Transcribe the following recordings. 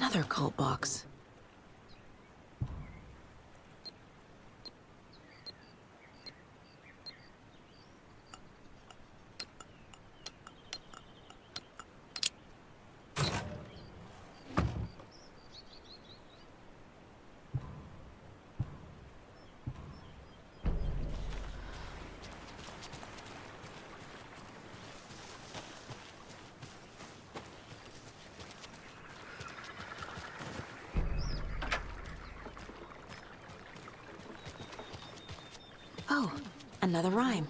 Another cult box. Oh, another rhyme.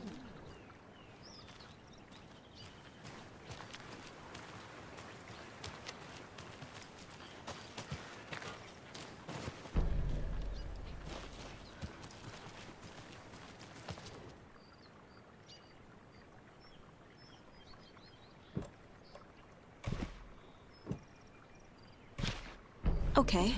Okay.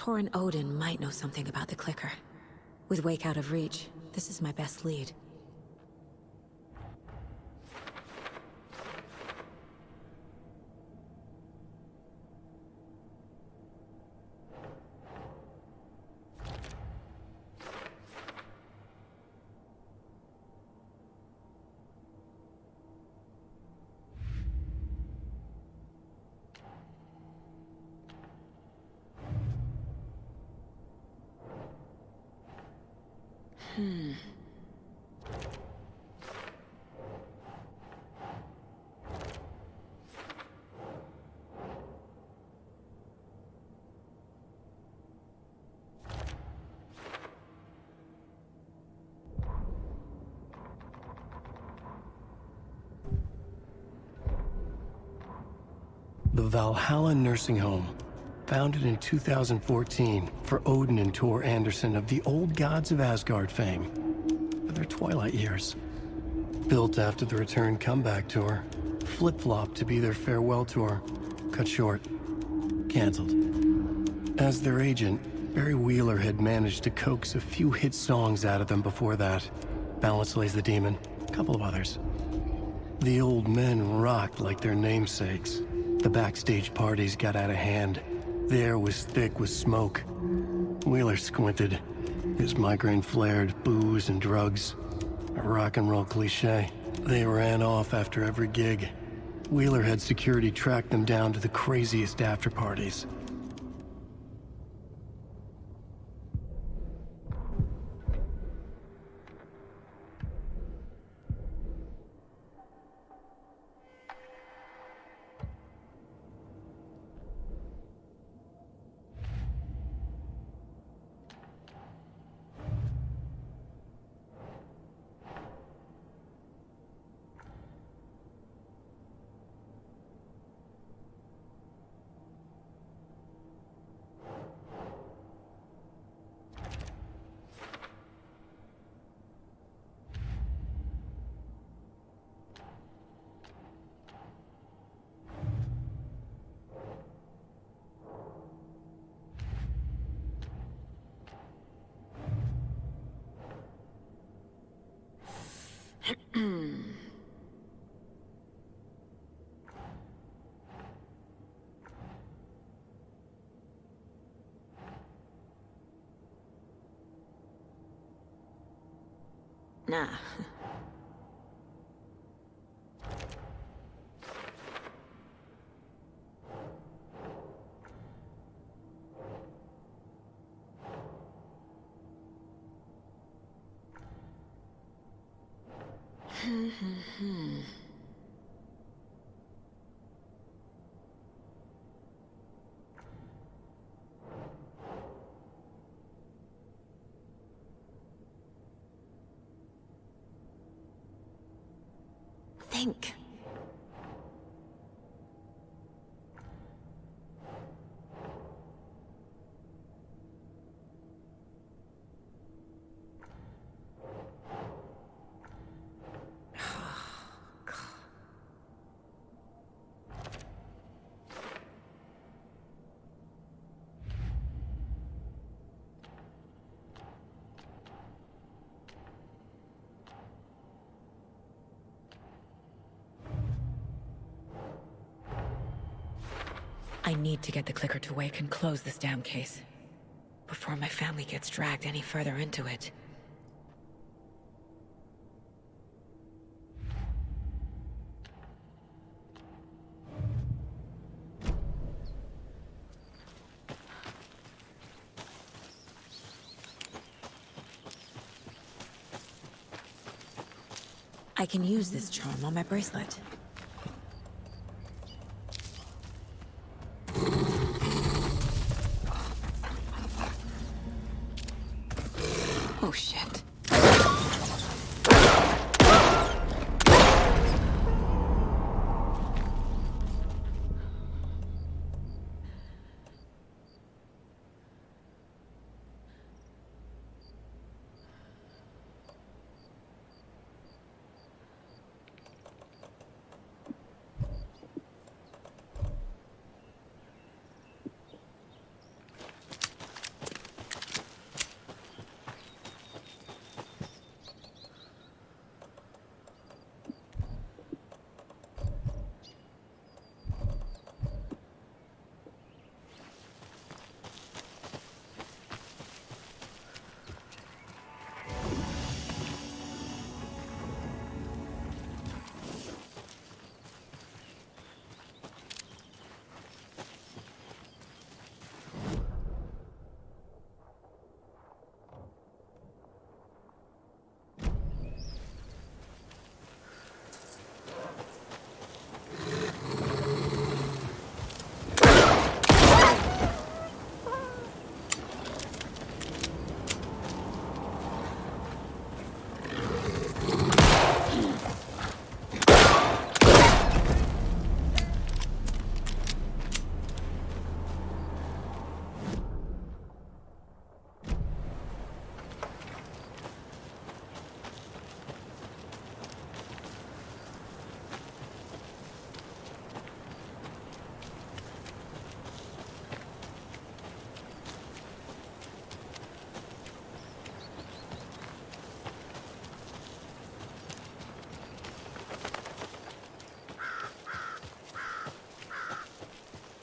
Torin Odin might know something about the clicker. With Wake out of reach, this is my best lead. The Valhalla Nursing Home, founded in 2014 for Odin and Tor Anderson of the Old Gods of Asgard fame, for their twilight years. Built after the return comeback tour, flip-flopped to be their farewell tour, cut short, canceled. As their agent, Barry Wheeler had managed to coax a few hit songs out of them before that. Balance Lays the Demon, a couple of others. The old men rocked like their namesakes. The backstage parties got out of hand. The air was thick with smoke. Wheeler squinted. His migraine flared, booze and drugs. A rock and roll cliche. They ran off after every gig. Wheeler had security track them down to the craziest after parties. Nah. Think. I need to get the clicker to wake and close this damn case before my family gets dragged any further into it. I can use this charm on my bracelet. Oh shit.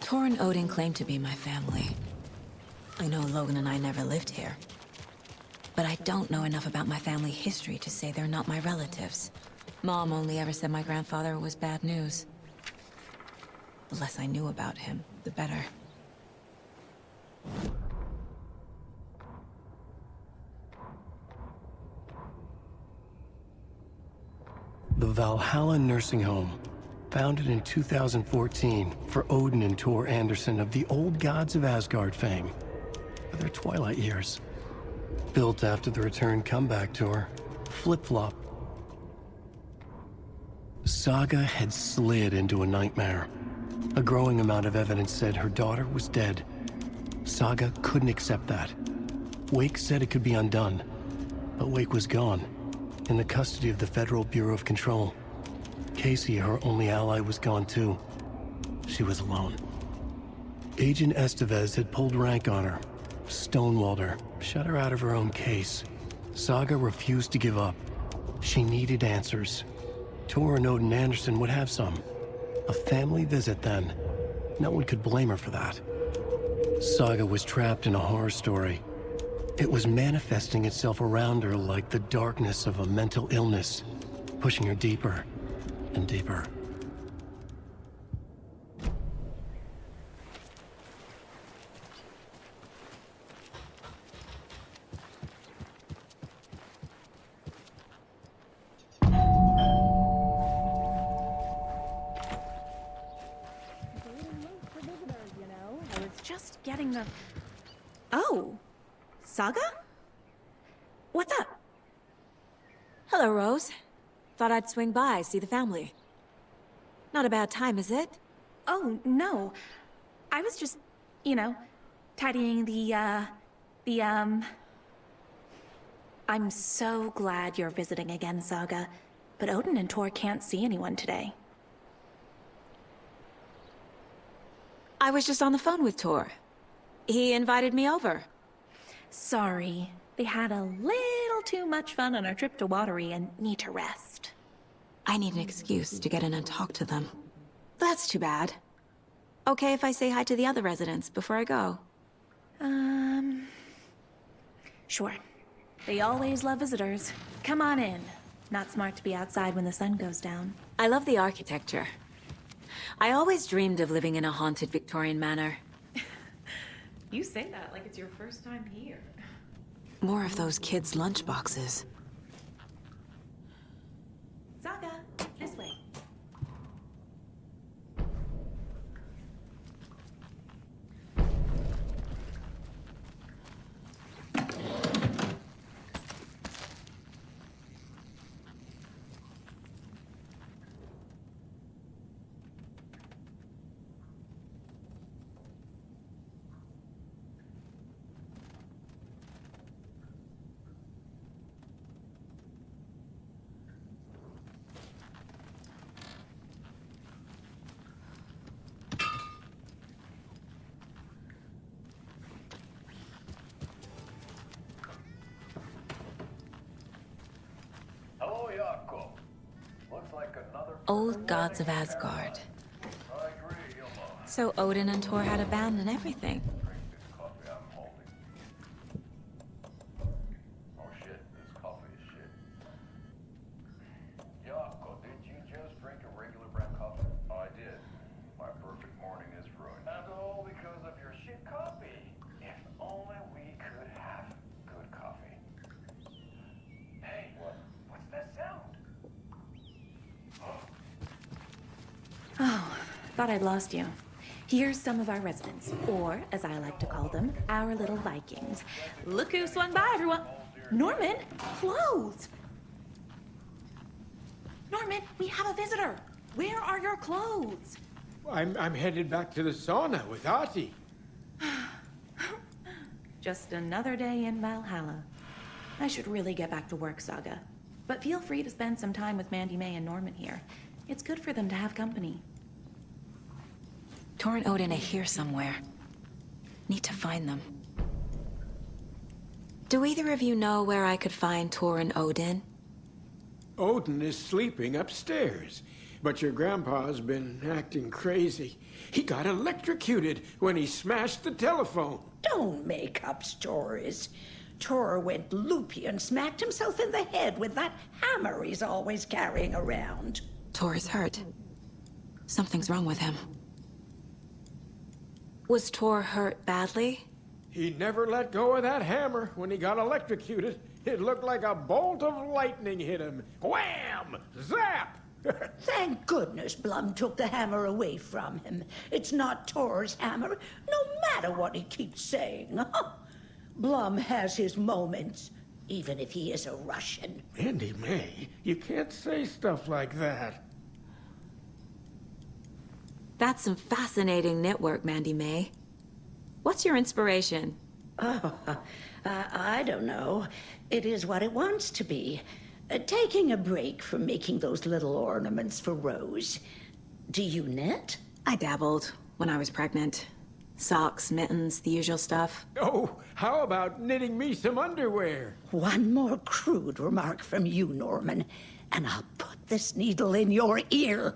Tor and Odin claim to be my family. I know Logan and I never lived here. But I don't know enough about my family history to say they're not my relatives. Mom only ever said my grandfather was bad news. The less I knew about him, the better. The Valhalla Nursing Home, founded in 2014 for Odin and Tor Anderson of the old gods of Asgard fame for their twilight years. Built after the return comeback tour, Flip-Flop. Saga had slid into a nightmare. A growing amount of evidence said her daughter was dead. Saga couldn't accept that. Wake said it could be undone, but Wake was gone, in the custody of the Federal Bureau of Control. Casey, her only ally, was gone too. She was alone. Agent Estevez had pulled rank on her, stonewalled her, shut her out of her own case. Saga refused to give up. She needed answers. Tor and Odin Anderson would have some. A family visit then. No one could blame her for that. Saga was trapped in a horror story. It was manifesting itself around her like the darkness of a mental illness, pushing her deeper and deeper. Oh, Saga? What's up? Hello, Rose. Thought I'd swing by, see the family. Not a bad time, is it? Oh, no. I was just, tidying the. I'm so glad you're visiting again, Saga. But Odin and Tor can't see anyone today. I was just on the phone with Tor. He invited me over. Sorry. They had a little too much fun on our trip to Watery and need to rest. I need an excuse to get in and talk to them. That's too bad. Okay if I say hi to the other residents before I go? Sure. They always love visitors. Come on in. Not smart to be outside when the sun goes down. I love the architecture. I always dreamed of living in a haunted Victorian manor. You say that like it's your first time here. More of those kids' lunchboxes. Saga, this way. Old gods of Asgard. So Odin and Tor had a band and everything. Oh shit, this coffee is shit. Yako, did you just drink a regular brown coffee? I did. My perfect morning is ruined. And all because of your shit coffee. If only we could have good coffee. Hey, what's that sound? Oh, thought I'd lost you. Here's some of our residents, or, as I like to call them, our little Vikings. Look who swung by, everyone. Norman, clothes! Norman, we have a visitor. Where are your clothes? I'm headed back to the sauna with Artie. Just another day in Valhalla. I should really get back to work, Saga. But feel free to spend some time with Mandy May and Norman here. It's good for them to have company. Tor and Odin are here somewhere. Need to find them. Do either of you know where I could find Tor and Odin? Odin is sleeping upstairs, but your grandpa's been acting crazy. He got electrocuted when he smashed the telephone. Don't make up stories. Tor went loopy and smacked himself in the head with that hammer he's always carrying around. Tor is hurt. Something's wrong with him. Was Tor hurt badly? He never let go of that hammer when he got electrocuted. It looked like a bolt of lightning hit him. Wham! Zap! Thank goodness Blum took the hammer away from him. It's not Tor's hammer, no matter what he keeps saying. Blum has his moments, even if he is a Russian. Mandy May, you can't say stuff like that. That's some fascinating knitwork, Mandy May. What's your inspiration? I don't know. It is what it wants to be. Taking a break from making those little ornaments for Rose. Do you knit? I dabbled when I was pregnant. Socks, mittens, the usual stuff. Oh, how about knitting me some underwear? One more crude remark from you, Norman, and I'll put this needle in your ear.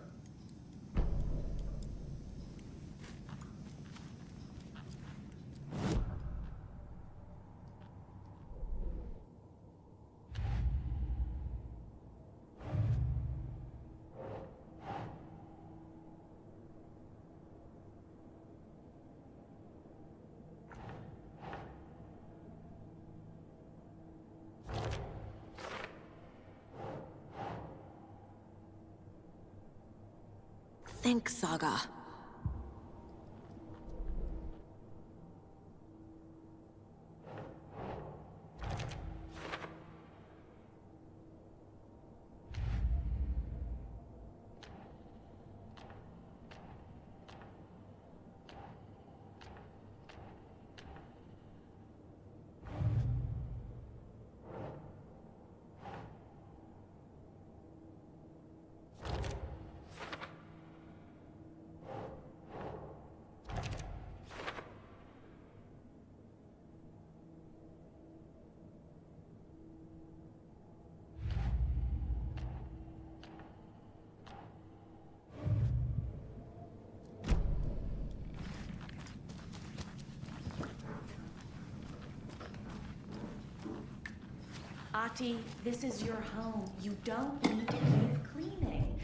Think, Saga. Ati, this is your home. You don't need to keep cleaning.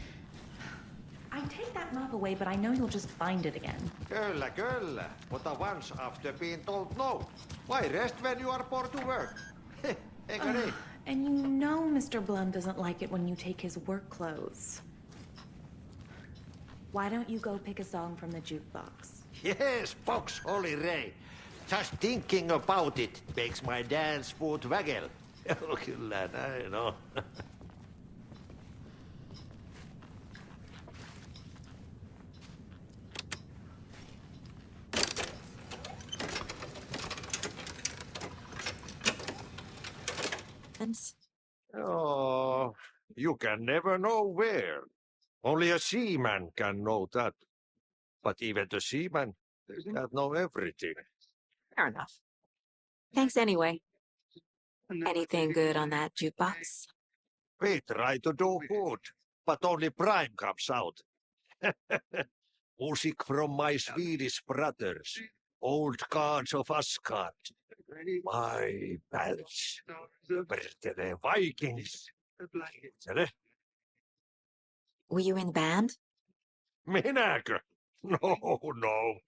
I take that mop away, but I know you'll just find it again. Kyllä, kyllä. Mutta once after being told no. Why rest when you are bored to work? Eikö niin? And you know Mr. Blum doesn't like it when you take his work clothes. Why don't you go pick a song from the jukebox? Yes, box holiday. Just thinking about it makes my dance foot waggle. Kyllä näin on. Oh, you can never know where. Only a seaman can know that. But even the seaman can't know everything. Fair enough. Thanks anyway. Anything good on that jukebox? We try to do good, but only Prime comes out. Music from my Swedish brothers, old gods of Asgard. My pals, perkele Vikings. Were you in the band? Minäkö? No.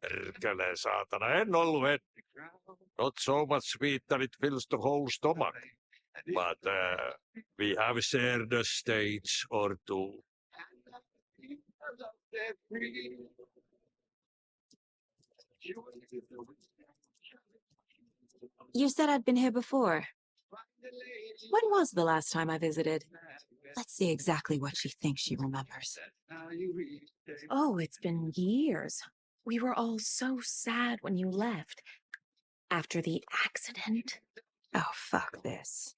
Perkele saatana, en ollut. Not so much sweet that it fills the whole stomach. But we have shared a stage or two. You said I'd been here before. When was the last time I visited? Let's see exactly what she thinks she remembers. Oh, it's been years. We were all so sad when you left. After the accident. Oh, fuck this.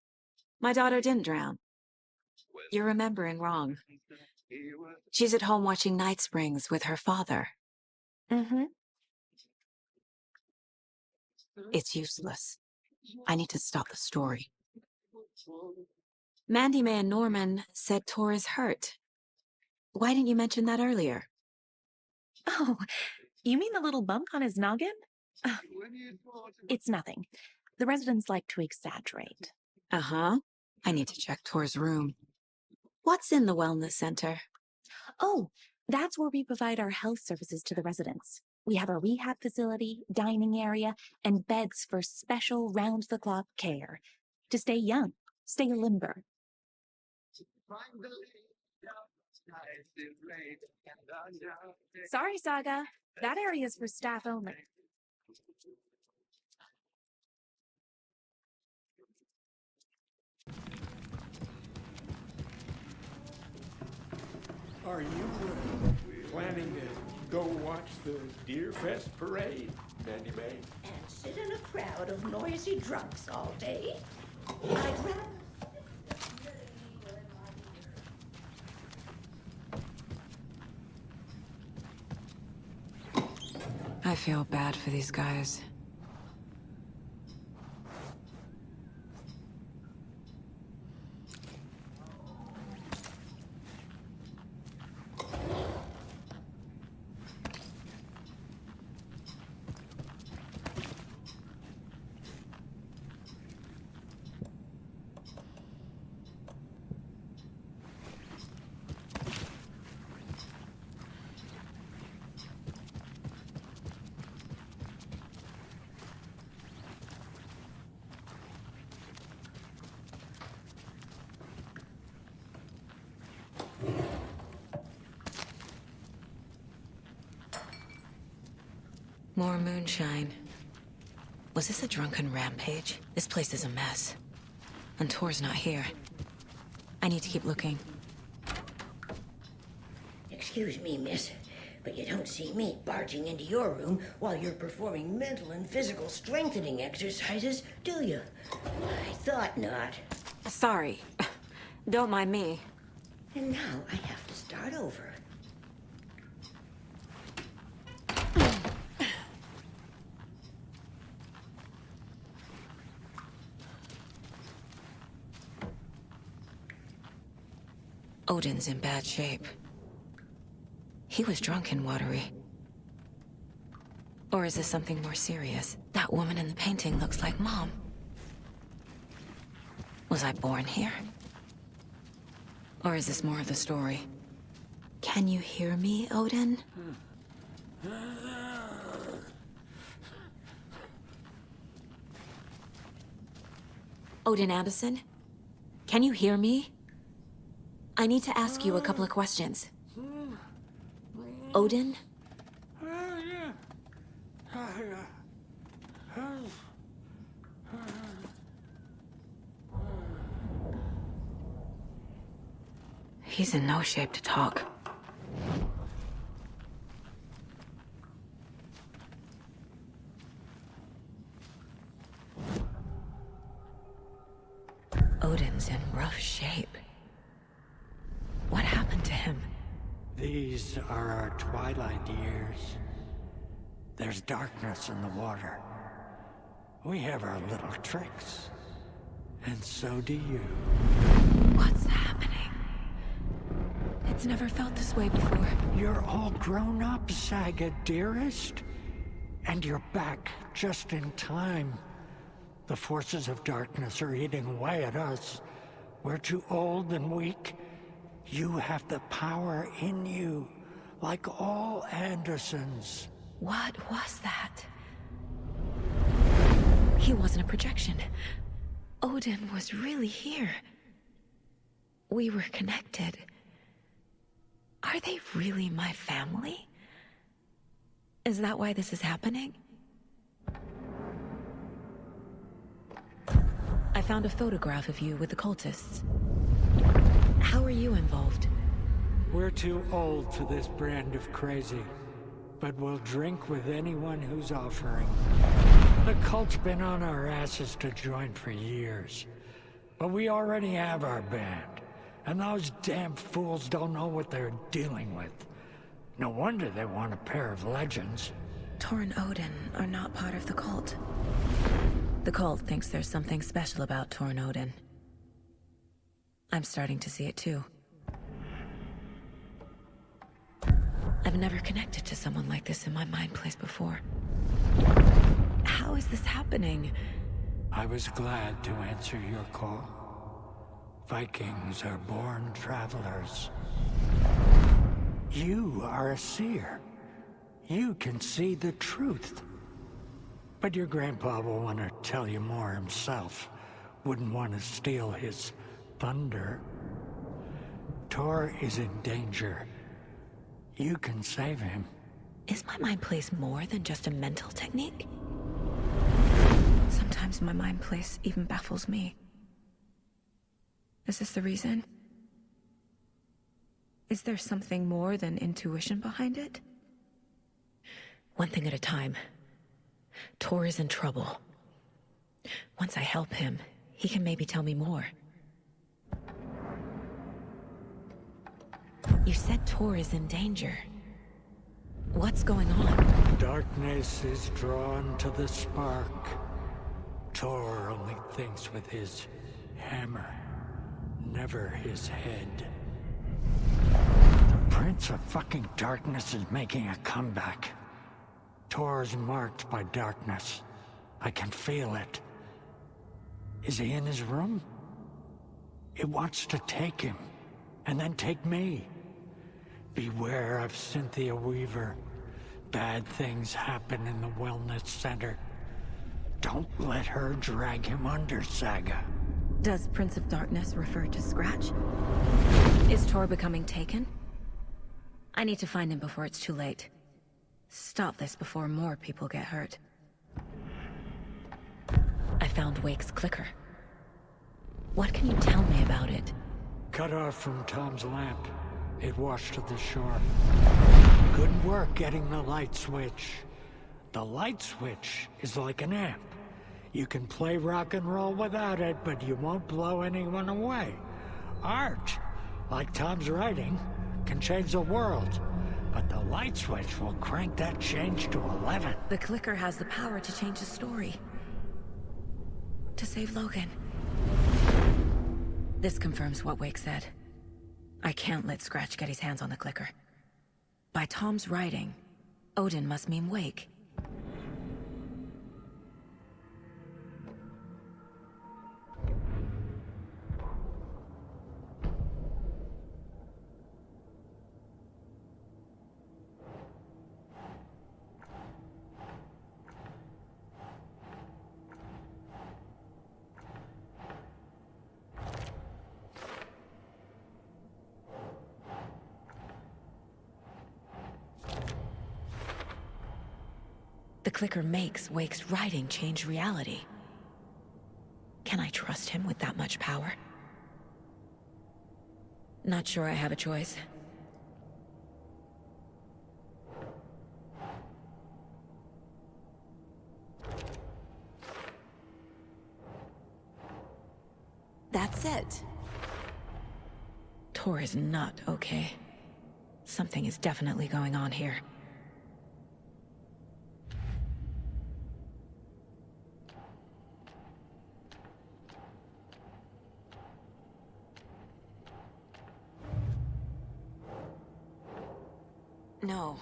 My daughter didn't drown. You're remembering wrong. She's at home watching Night Springs with her father. Mm-hmm. It's useless. I need to stop the story. Mandy May and Norman said Tor is hurt. Why didn't you mention that earlier? Oh, you mean the little bump on his noggin? It's nothing. The residents like to exaggerate. Uh-huh. I need to check Tor's room. What's in the wellness center? Oh, that's where we provide our health services to the residents. We have a rehab facility, dining area, and beds for special round-the-clock care. To stay young, stay limber. Sorry, Saga. That area is for staff only. Are you planning to go watch the Deer Fest parade, Mandy May? And sit in a crowd of noisy drunks all day? I'd rather... I feel bad for these guys. More moonshine. Was this a drunken rampage? This place is a mess. And Tor's not here. I need to keep looking. Excuse me, miss, but you don't see me barging into your room while you're performing mental and physical strengthening exercises, do you? I thought not. Sorry. Don't mind me. And now I have to start over. Odin's in bad shape. He was drunk and watery. Or is this something more serious? That woman in the painting looks like Mom. Was I born here? Or is this more of the story? Can you hear me, Odin? Odin Anderson? Can you hear me? I need to ask you a couple of questions. Odin? He's in no shape to talk. Odin's in rough shape. What happened to him? These are our twilight years. There's darkness in the water. We have our little tricks. And so do you. What's happening? It's never felt this way before. You're all grown up, Saga, dearest. And you're back just in time. The forces of darkness are eating away at us. We're too old and weak. You have the power in you, like all Andersons. What was that? He wasn't a projection. Odin was really here. We were connected. Are they really my family? Is that why this is happening? I found a photograph of you with the cultists. How are you involved? We're too old for this brand of crazy, but we'll drink with anyone who's offering. The cult's been on our asses to join for years, but we already have our band, and those damn fools don't know what they're dealing with. No wonder they want a pair of legends. Tor and Odin are not part of the cult. The cult thinks there's something special about Tor and Odin. I'm starting to see it too. I've never connected to someone like this in my mind place before. How is this happening? I was glad to answer your call. Vikings are born travelers. You are a seer. You can see the truth. But your grandpa will want to tell you more himself. Wouldn't want to steal his thunder. Tor is in danger. You can save him. Is my mind place more than just a mental technique? Sometimes my mind place even baffles me. Is this the reason? Is there something more than intuition behind it? One thing at a time. Tor is in trouble. Once I help him, he can maybe tell me more. You said Tor is in danger. What's going on? Darkness is drawn to the spark. Tor only thinks with his hammer, never his head. The Prince of fucking Darkness is making a comeback. Tor's marked by darkness. I can feel it. Is he in his room? It wants to take him, and then take me. Beware of Cynthia Weaver. Bad things happen in the wellness center. Don't let her drag him under, Saga. Does Prince of Darkness refer to Scratch? Is Tor becoming taken? I need to find him before it's too late. Stop this before more people get hurt. I found Wake's clicker. What can you tell me about it? Cut off from Tom's lamp. It washed to the shore. Good work getting the light switch. The light switch is like an amp. You can play rock and roll without it, but you won't blow anyone away. Art, like Tom's writing, can change the world. But the light switch will crank that change to 11. The clicker has the power to change the story. To save Logan. This confirms what Wake said. I can't let Scratch get his hands on the clicker. By Tom's writing, Odin must mean Wake. clicker makes Wake's writing change reality. Can I trust him with that much power? Not sure I have a choice. That's it. Tor is not okay. Something is definitely going on here. No.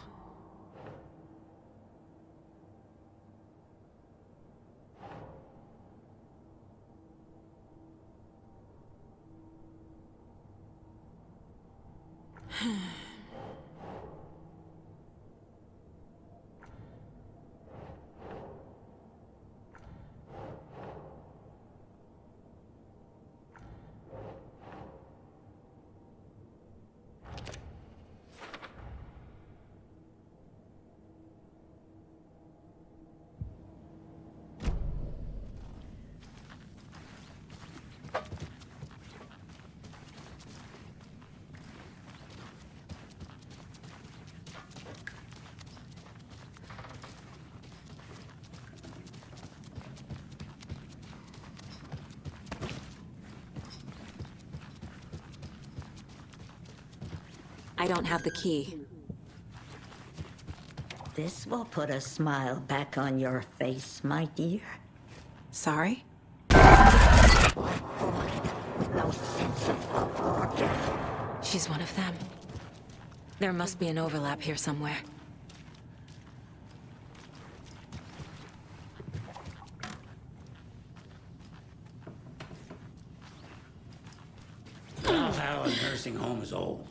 I don't have the key. This will put a smile back on your face, my dear. Sorry? No sense of order. She's one of them. There must be an overlap here somewhere. Valhalla nursing home is old.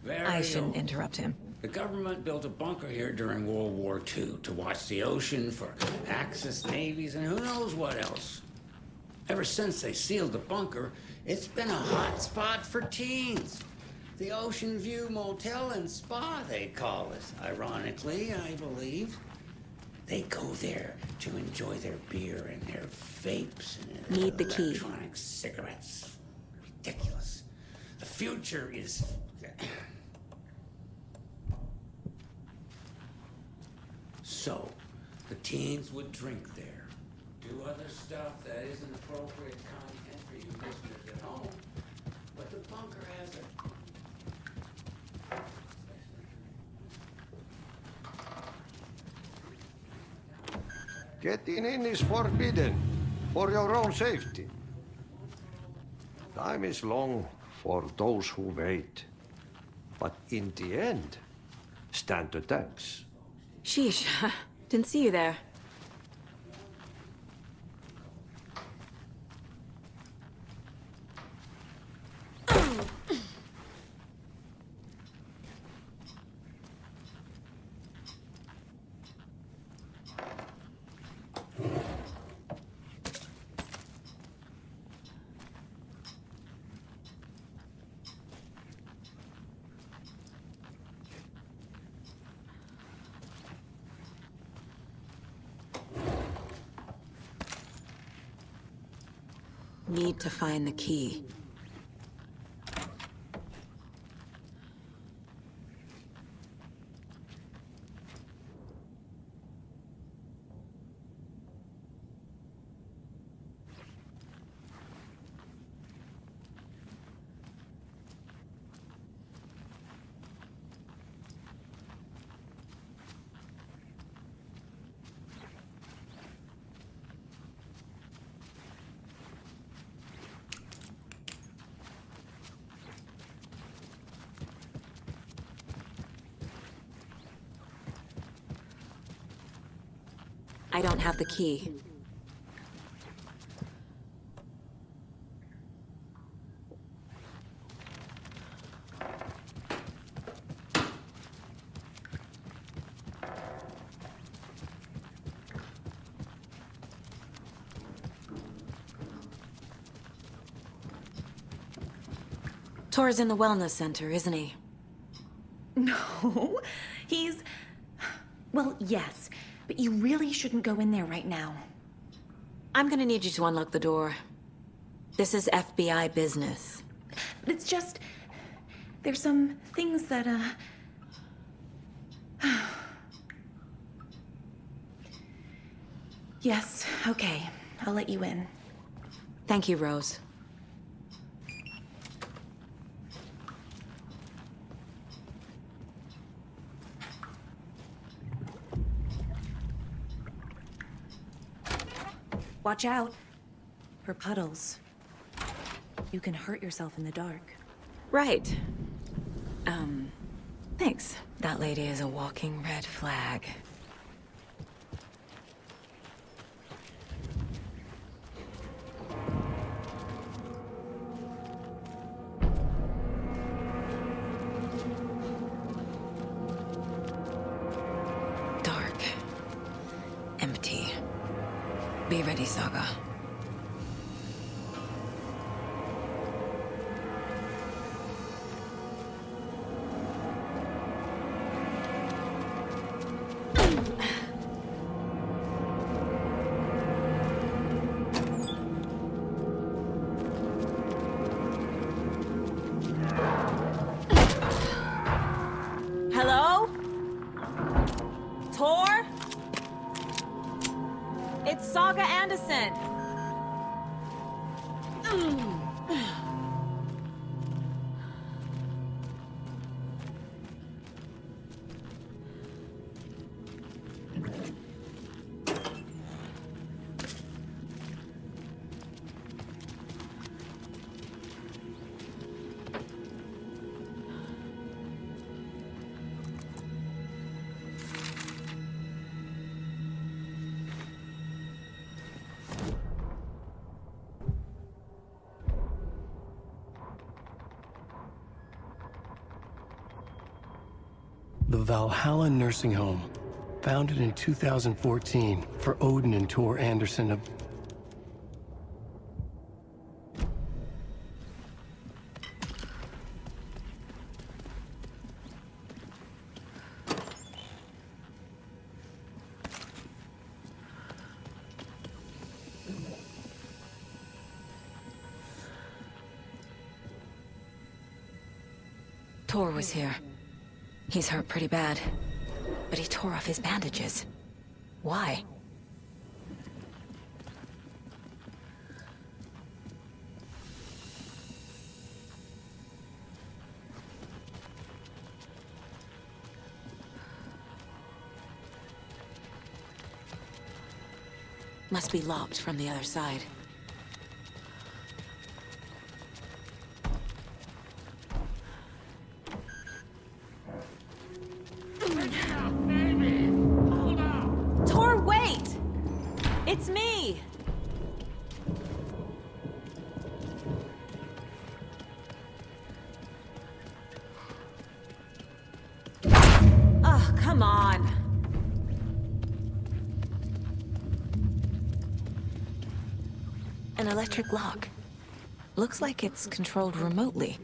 Very I shouldn't old. interrupt him. The government built a bunker here during World War II to watch the ocean for Axis navies and who knows what else. Ever since they sealed the bunker, it's been a hot spot for teens. The Ocean View Motel and Spa, they call it. Ironically, I believe. They go there to enjoy their beer and their vapes and Need the key. electronic cigarettes. Ridiculous. The future is... So, the teens would drink there, do other stuff that isn't appropriate content for you listeners at home, but the bunker has a... Getting in is forbidden, for your own safety. Time is long for those who wait, but in the end, stand the thanks. Sheesh. Didn't see you there. Need to find the key. I don't have the key. Tor's in the wellness center, isn't he? No, he's... Well, yes, But you really shouldn't go in there right now. I'm gonna need you to unlock the door. This is FBI business. It's just... there's some things that, Yes, okay. I'll let you in. Thank you, Rose. Watch out for puddles. You can hurt yourself in the dark. Right. Thanks. That lady is a walking red flag. Dark. Empty. Be ready, Saga. Hello? Tor? It's Saga Anderson. The Valhalla Nursing Home, founded in 2014 for Odin and Tor Anderson of... Tor was here. He's hurt pretty bad, but he tore off his bandages. Why? Must be locked from the other side. Tor, wait! It's me! Oh, come on! An electric lock. Looks like it's controlled remotely.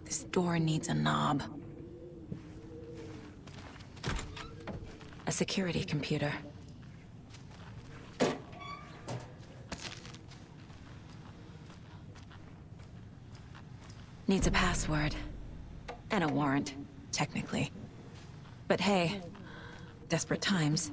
This door needs a knob. A security computer. Needs a password. And a warrant, technically. But hey, desperate times.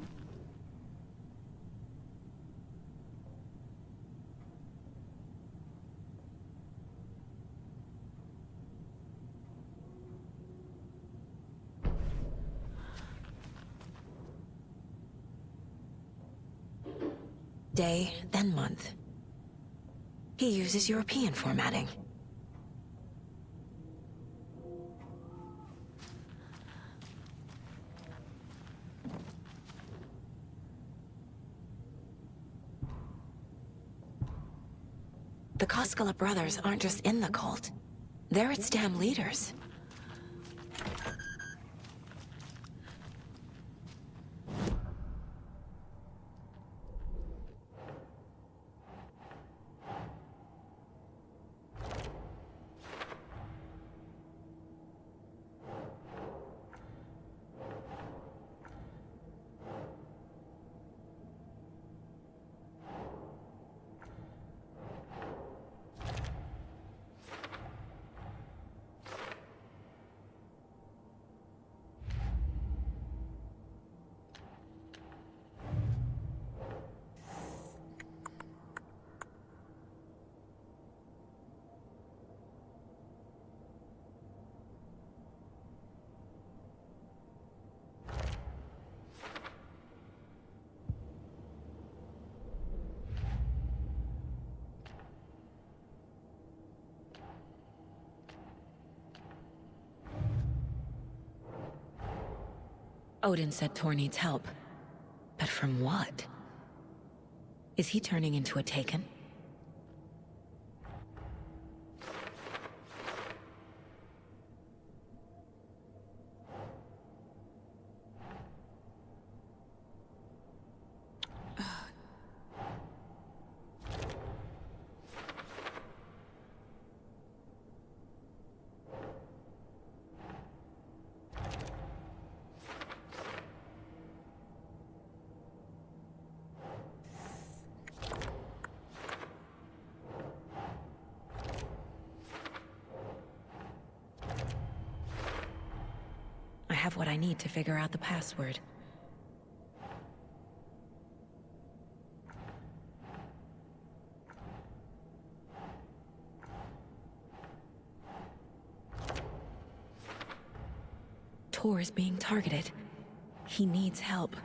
Day, then month. He uses European formatting. The Koskela brothers aren't just in the cult. They're its damn leaders. Odin said Tor needs help. But from what? Is he turning into a Taken? I have what I need to figure out the password. Tor is being targeted. He needs help.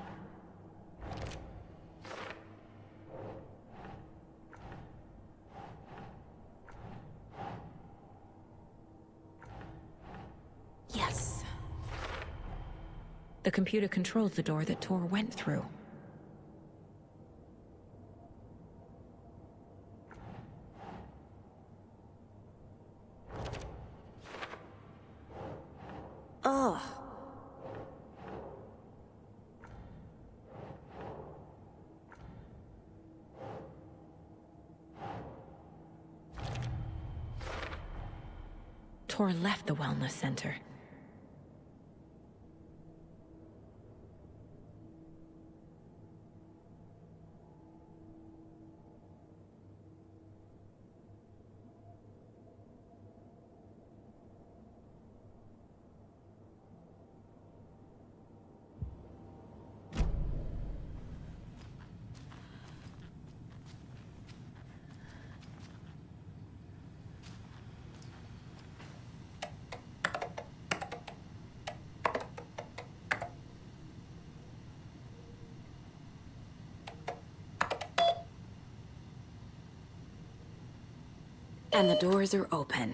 Yes. The computer controls the door that Tor went through. Ugh. Tor left the wellness center. And the doors are open.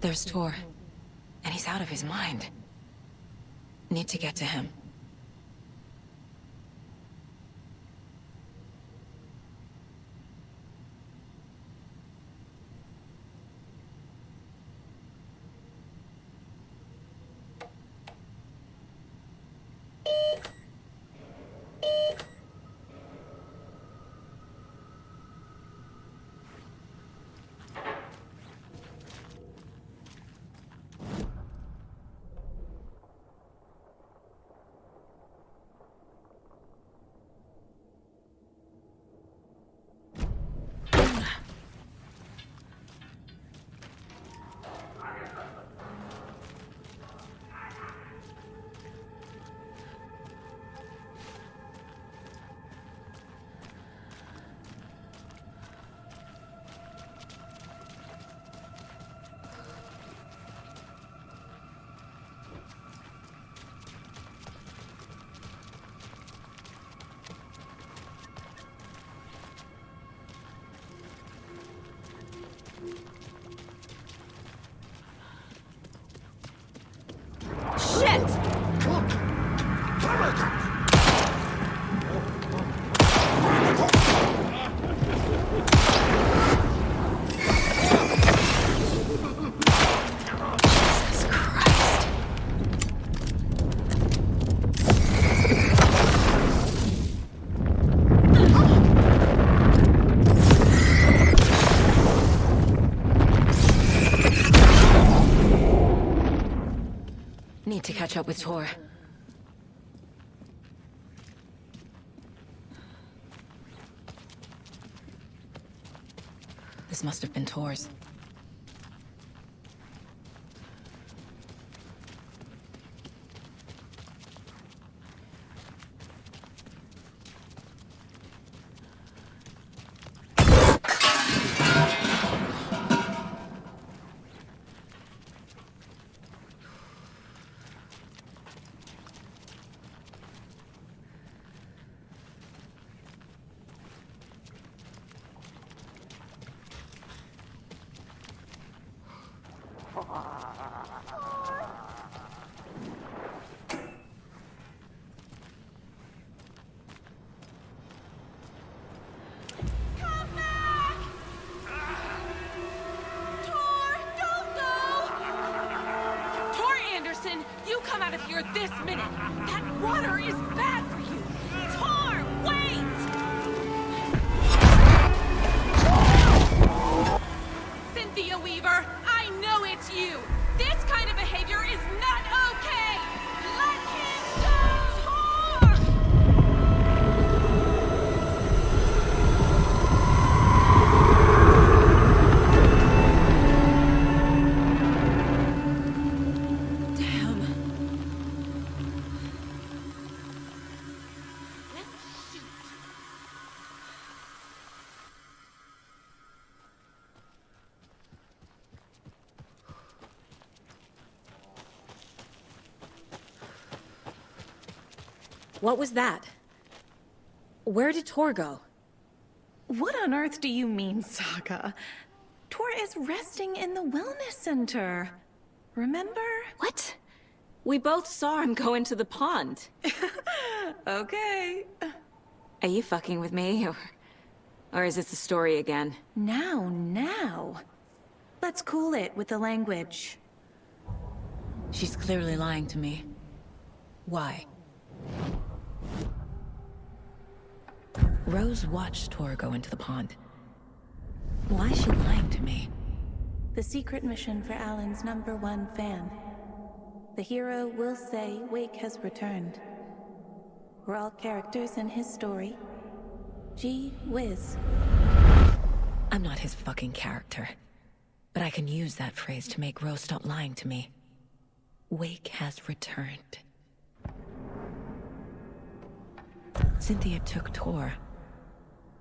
There's Tor, and he's out of his mind. Need to get to him. catch up with Tor. This must have been Tor's. You come out of here this minute! That water is bad for you! Tor, wait! Cynthia Weaver, I know it's you! This kind of behavior is not okay! Let him go! Tor! What was that? Where did Tor go? What on earth do you mean, Saga? Tor is resting in the wellness center. Remember? What? We both saw him go into the pond. Okay. Are you fucking with me, or is this the story again? Now. Let's cool it with the language. She's clearly lying to me. Why? Rose watched Tor go into the pond. Why is she lying to me? The secret mission for Alan's #1 fan. The hero will say Wake has returned. We're all characters in his story. Gee whiz. I'm not his fucking character. But I can use that phrase to make Rose stop lying to me. Wake has returned. Cynthia took Tor.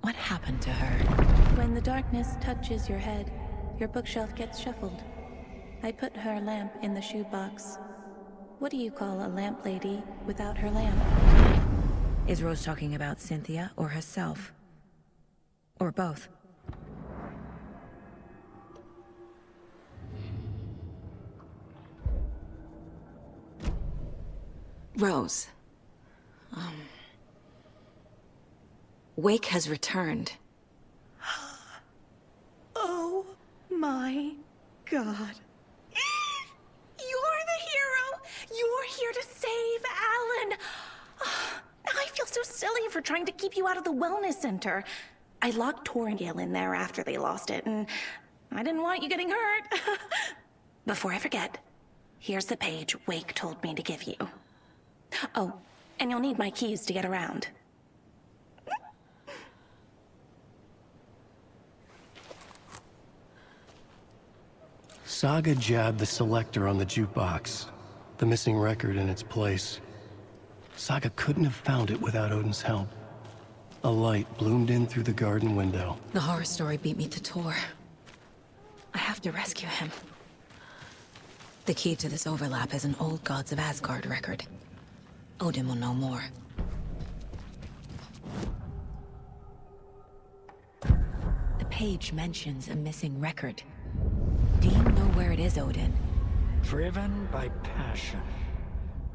What happened to her? When the darkness touches your head, your bookshelf gets shuffled. I put her lamp in the shoebox. What do you call a lamp lady without her lamp? Is Rose talking about Cynthia or herself? Or both? Rose. Wake has returned. Oh my God. You're the hero! You're here to save Alan! I feel so silly for trying to keep you out of the wellness center. I locked Tor and Gale in there after they lost it, and I didn't want you getting hurt. Before I forget, here's the page Wake told me to give you. Oh, and you'll need my keys to get around. Saga jabbed the selector on the jukebox, the missing record in its place. Saga couldn't have found it without Odin's help. A light bloomed in through the garden window. The horror story beat me to Tor. I have to rescue him. The key to this overlap is an old Gods of Asgard record. Odin will know more. The page mentions a missing record. Do you know where it is, Odin? Driven by passion,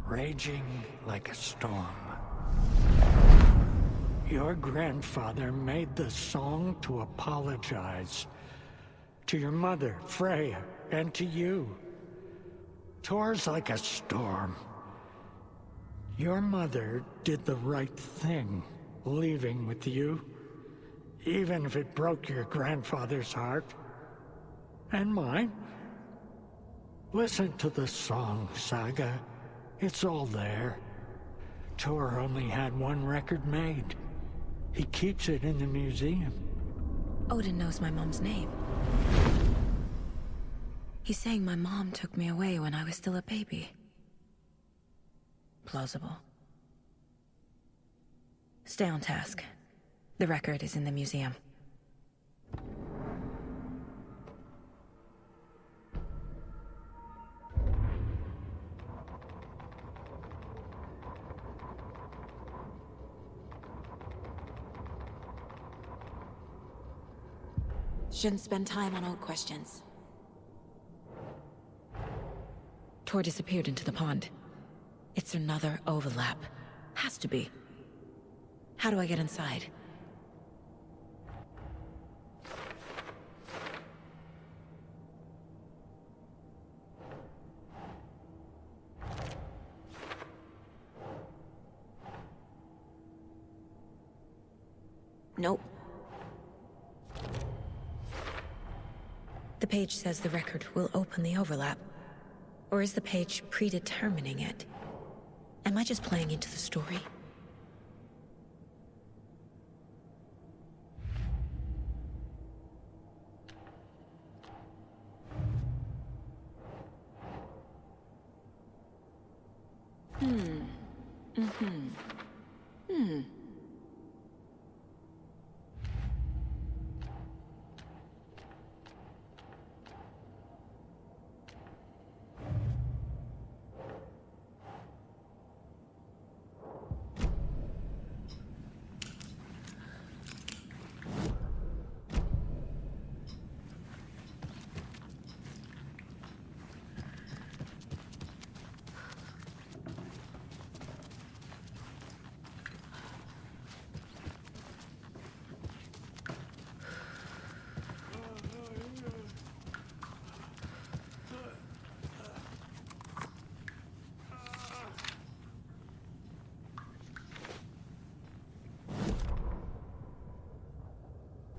raging like a storm. Your grandfather made the song to apologize. To your mother, Freya, and to you. Tor's like a storm. Your mother did the right thing, leaving with you. Even if it broke your grandfather's heart. And mine. Listen to the song, Saga. It's all there. Tor only had one record made. He keeps it in the museum. Odin knows my mom's name. He's saying my mom took me away when I was still a baby. Plausible. Stay on task. The record is in the museum. Shouldn't spend time on old questions. Tor disappeared into the pond. It's another overlap. Has to be. How do I get inside? Nope. The page says the record will open the overlap. Or is the page predetermining it? Am I just playing into the story?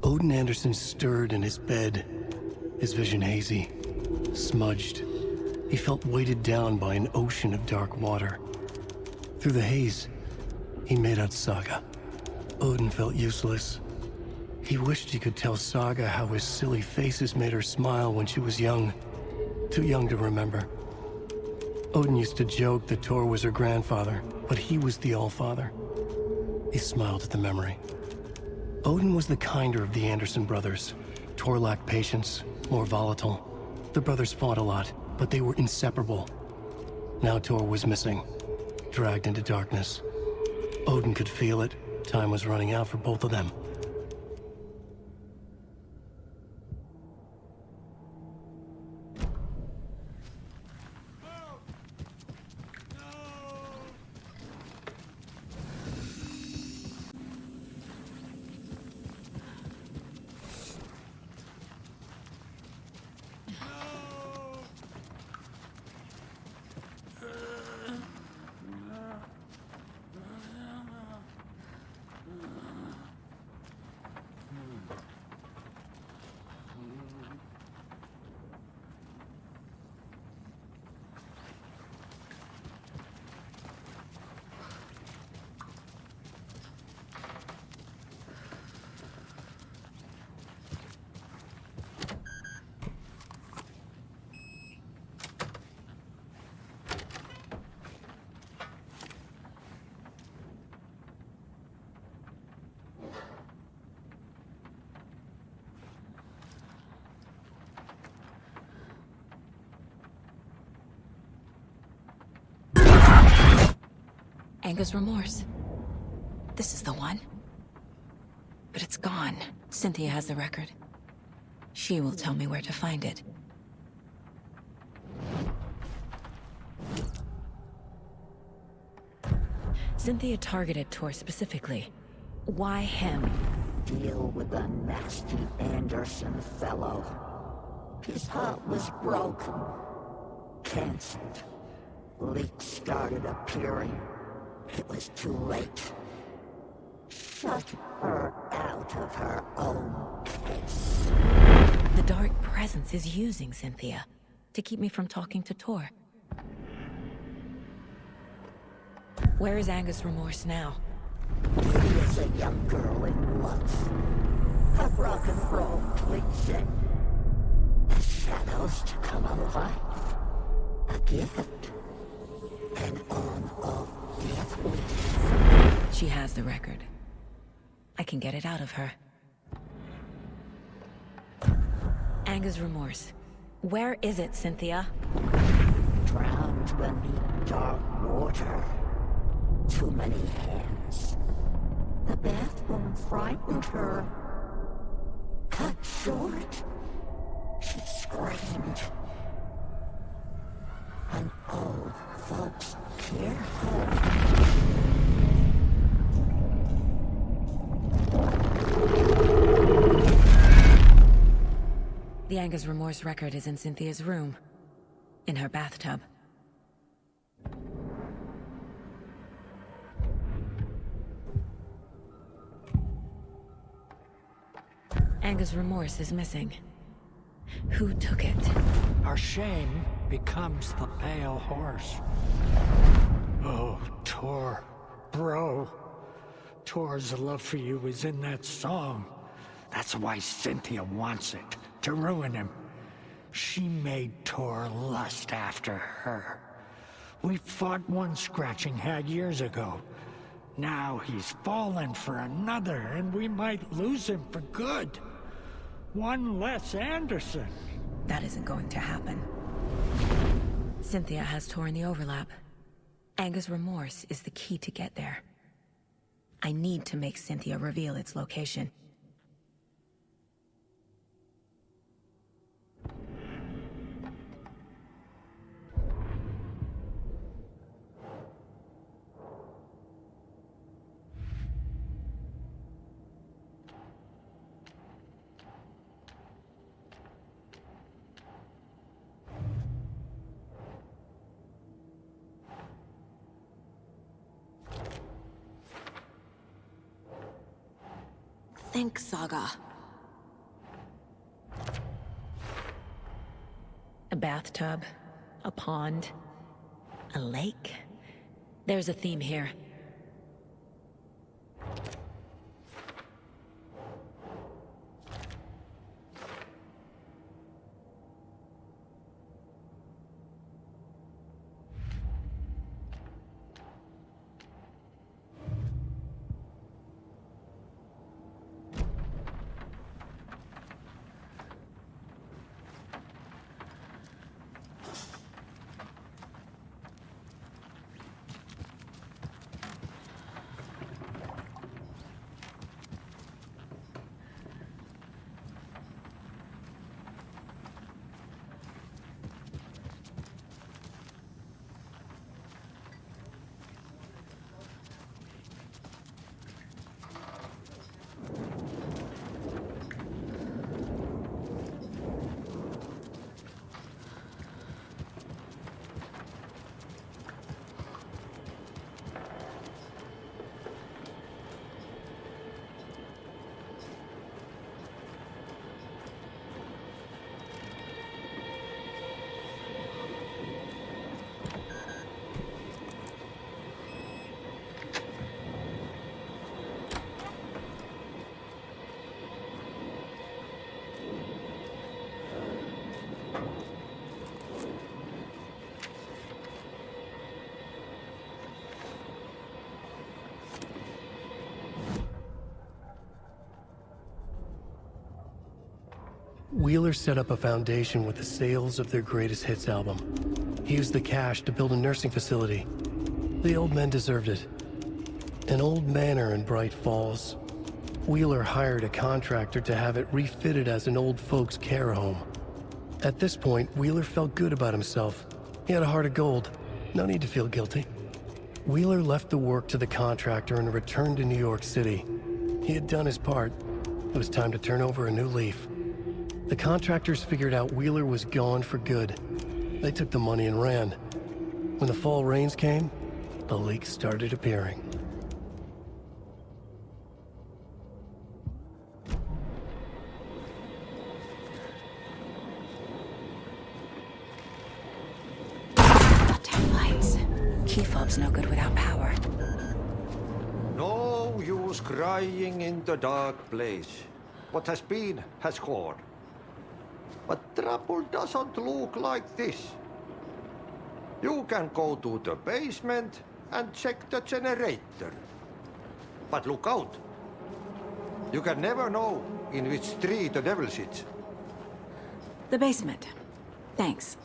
Odin Anderson stirred in his bed, his vision hazy, smudged. He felt weighted down by an ocean of dark water. Through the haze, he made out Saga. Odin felt useless. He wished he could tell Saga how his silly faces made her smile when she was young. Too young to remember. Odin used to joke that Tor was her grandfather, but he was the Allfather. He smiled at the memory. Odin was the kinder of the Anderson brothers. Tor lacked patience, more volatile. The brothers fought a lot, but they were inseparable. Now Tor was missing, dragged into darkness. Odin could feel it. Time was running out for both of them. Anger's remorse. This is the one. But it's gone. Cynthia has the record. She will tell me where to find it. Cynthia targeted Tor specifically. Why him? Deal with the nasty Anderson fellow. His heart was broken. Canceled. Leaks started appearing. It was too late. Shut her out of her own case. The dark presence is using Cynthia to keep me from talking to Tor. Where is Angus Remorse now? He is a young girl in love. A rock and roll cliche. The shadows to come alive. A gift. An on-off death wish. She has the record. I can get it out of her. Angus Remorse. Where is it, Cynthia? Drowned beneath dark water. Too many hands. The bathroom frightened her. Cut short. She screamed. An old folks care home. The Angus Remorse record is in Cynthia's room. In her bathtub. Angus Remorse is missing. Who took it? Our shame becomes the pale horse. Oh, Tor. Bro. Tor's love for you is in that song. That's why Cynthia wants it. To ruin him. She made Tor lust after her. We fought one scratching hag years ago. Now he's fallen for another, and we might lose him for good. One less Anderson. That isn't going to happen. Cynthia has Tor in the overlap. Angus Remorse is the key to get there. I need to make Cynthia reveal its location. Think, Saga. A bathtub, a pond, a lake. There's a theme here. Wheeler set up a foundation with the sales of their greatest hits album. He used the cash to build a nursing facility. The old men deserved it. An old manor in Bright Falls. Wheeler hired a contractor to have it refitted as an old folks' care home. At this point, Wheeler felt good about himself. He had a heart of gold. No need to feel guilty. Wheeler left the work to the contractor and returned to New York City. He had done his part. It was time to turn over a new leaf. The contractors figured out Wheeler was gone for good. They took the money and ran. When the fall rains came, the leaks started appearing. Tail lights. Key fob laptop's no good without power. No use crying in the dark place. What has been has gone. But trouble doesn't look like this. You can go to the basement and check the generator. But look out. You can never know in which tree the devil sits. The basement. Thanks.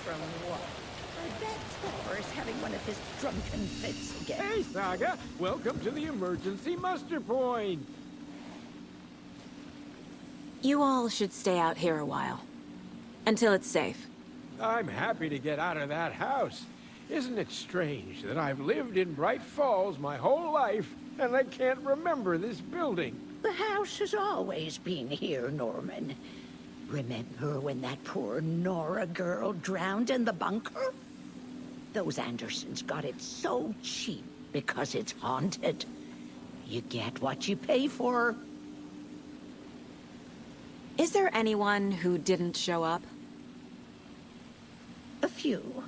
From what? I bet Thor is having one of his drunken fits again. Hey, Saga! Welcome to the emergency muster point! You all should stay out here a while. Until it's safe. I'm happy to get out of that house. Isn't it strange that I've lived in Bright Falls my whole life, and I can't remember this building? The house has always been here, Norman. Remember when that poor Nora girl drowned in the bunker? Those Andersons got it so cheap because it's haunted. You get what you pay for. Is there anyone who didn't show up? A few.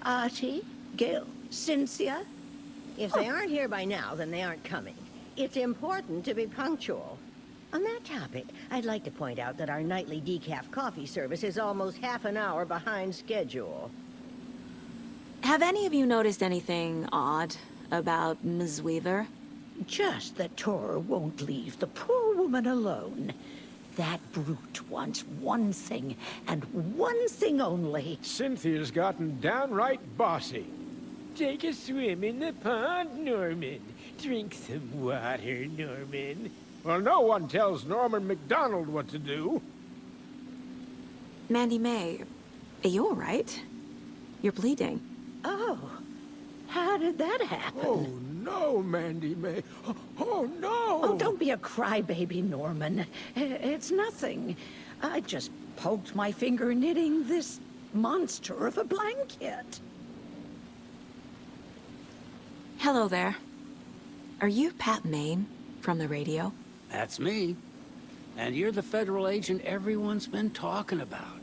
Artie, Gil, Cynthia. If they aren't here by now, then they aren't coming. It's important to be punctual. On that topic, I'd like to point out that our nightly decaf coffee service is almost half an hour behind schedule. Have any of you noticed anything odd about Ms. Weaver? Just that Tor won't leave the poor woman alone. That brute wants one thing, and one thing only. Cynthia's gotten downright bossy. Take a swim in the pond, Norman. Drink some water, Norman. Well, no one tells Norman MacDonald what to do. Mandy May, are you all right? You're bleeding. Oh, how did that happen? Oh, no, Mandy May. Oh, no! Oh, don't be a crybaby, Norman. It's nothing. I just poked my finger knitting this monster of a blanket. Hello there. Are you Pat Maine from the radio? That's me. And you're the federal agent everyone's been talking about.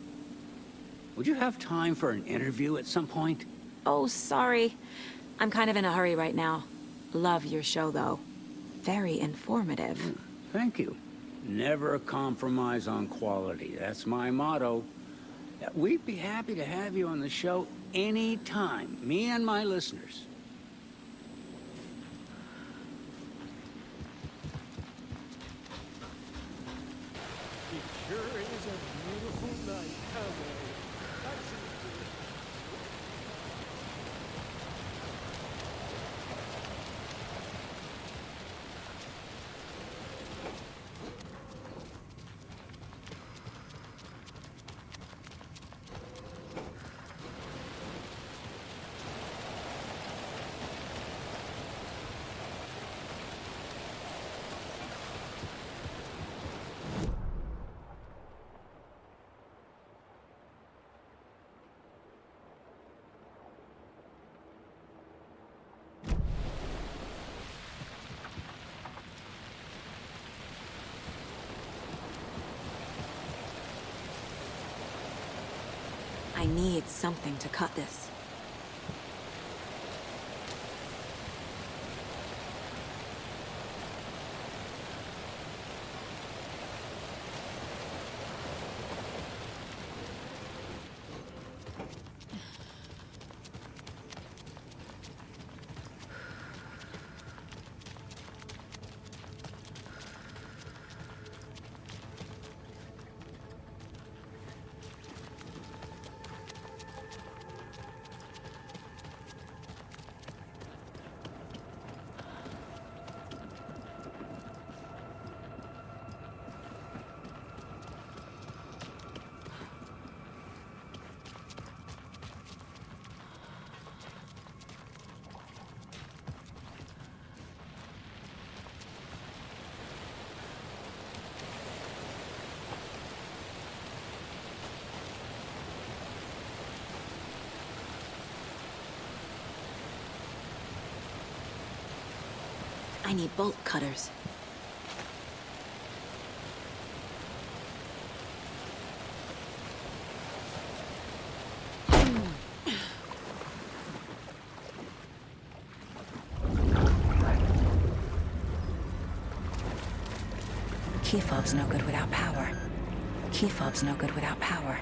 Would you have time for an interview at some point? Oh, sorry. I'm kind of in a hurry right now. Love your show, though. Very informative. Thank you. Never compromise on quality. That's my motto. We'd be happy to have you on the show anytime, me and my listeners. It sure is a beautiful night, I need something to cut this. I need bolt cutters. Key fob's no good without power. Key fob's no good without power.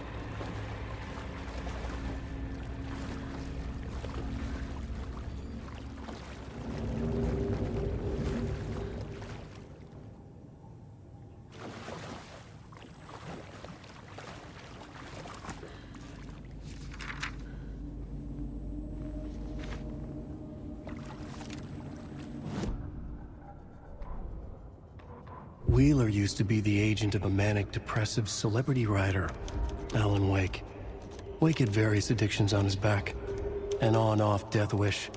Wheeler used to be the agent of a manic-depressive celebrity writer, Alan Wake. Wake had various addictions on his back, an on-off death wish.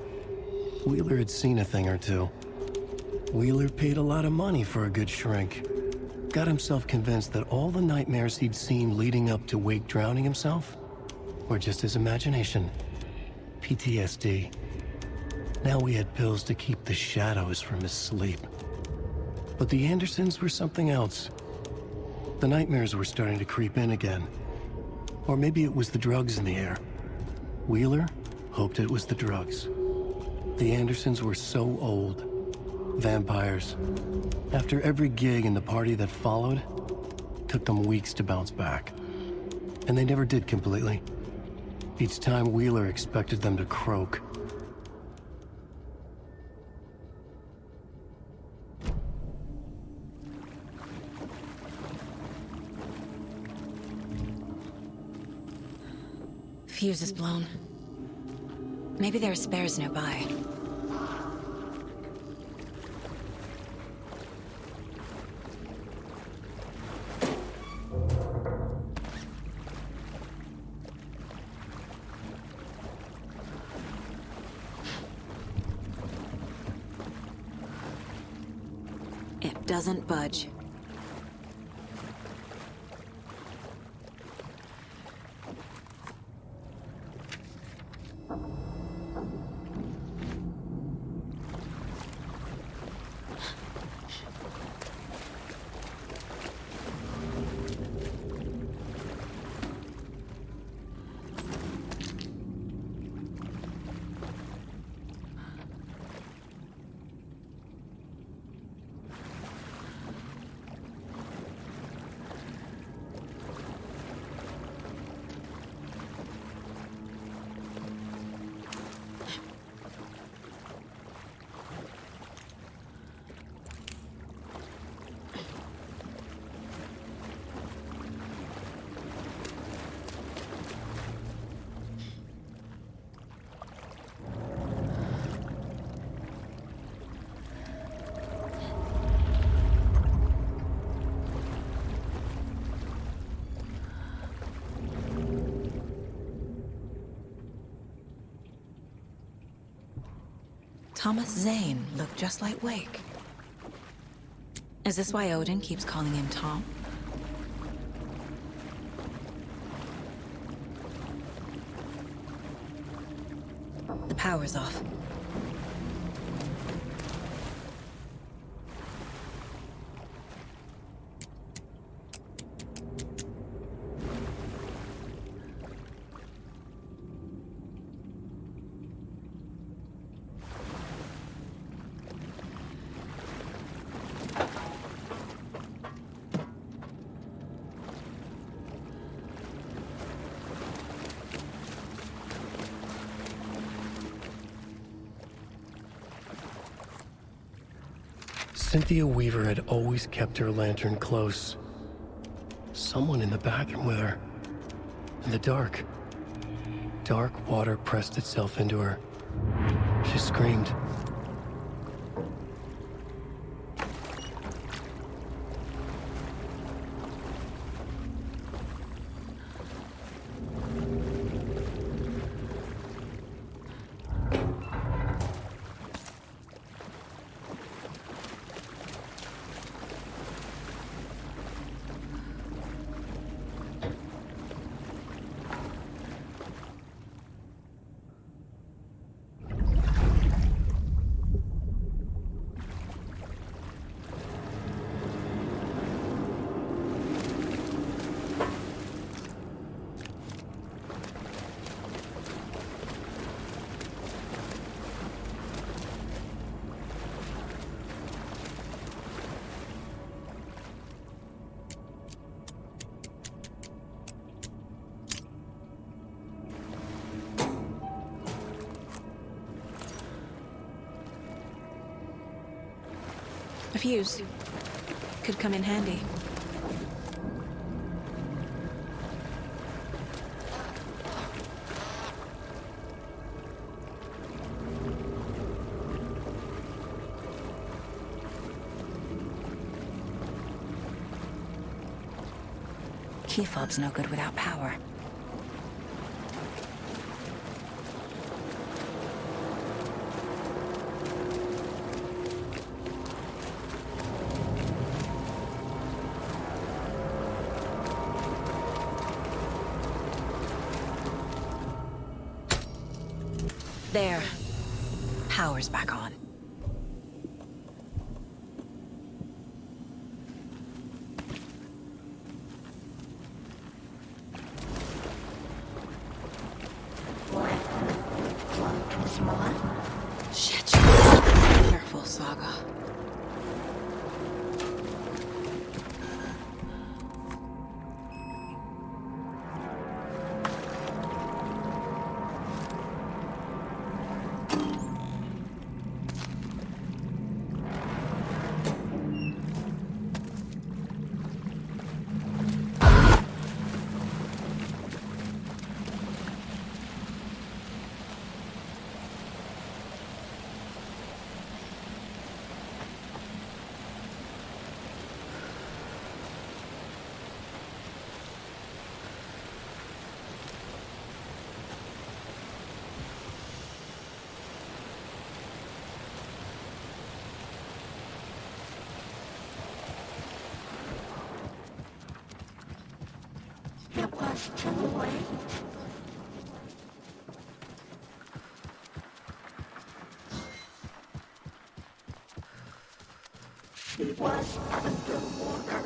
Wheeler had seen a thing or two. Wheeler paid a lot of money for a good shrink. Got himself convinced that all the nightmares he'd seen leading up to Wake drowning himself were just his imagination. PTSD. Now we had pills to keep the shadows from his sleep. But the Andersons were something else. The nightmares were starting to creep in again. Or maybe it was the drugs in the air. Wheeler hoped it was the drugs. The Andersons were so old. Vampires. After every gig and the party that followed, took them weeks to bounce back. And they never did completely. Each time Wheeler expected them to croak. Fuse is blown. Maybe there are spares nearby. It doesn't budge. Thomas Zane looked just like Wake. Is this why Odin keeps calling him Tom? The power's off. Cynthia Weaver had always kept her lantern close. Someone in the bathroom with her. In the dark. Dark water pressed itself into her. She screamed. A fuse. Could come in handy. Key fob's no good without power. There. Power's back on. Shit. Careful, Saga. It was too late. She was underwater.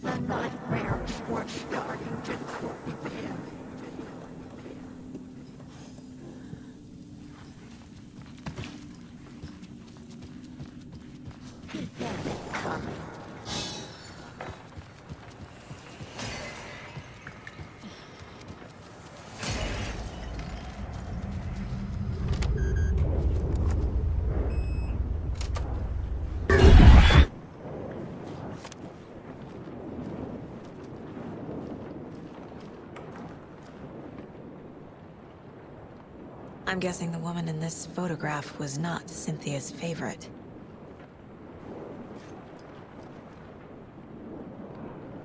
The nightmares were starting to creep in. Began it coming. I'm guessing the woman in this photograph was not Cynthia's favorite.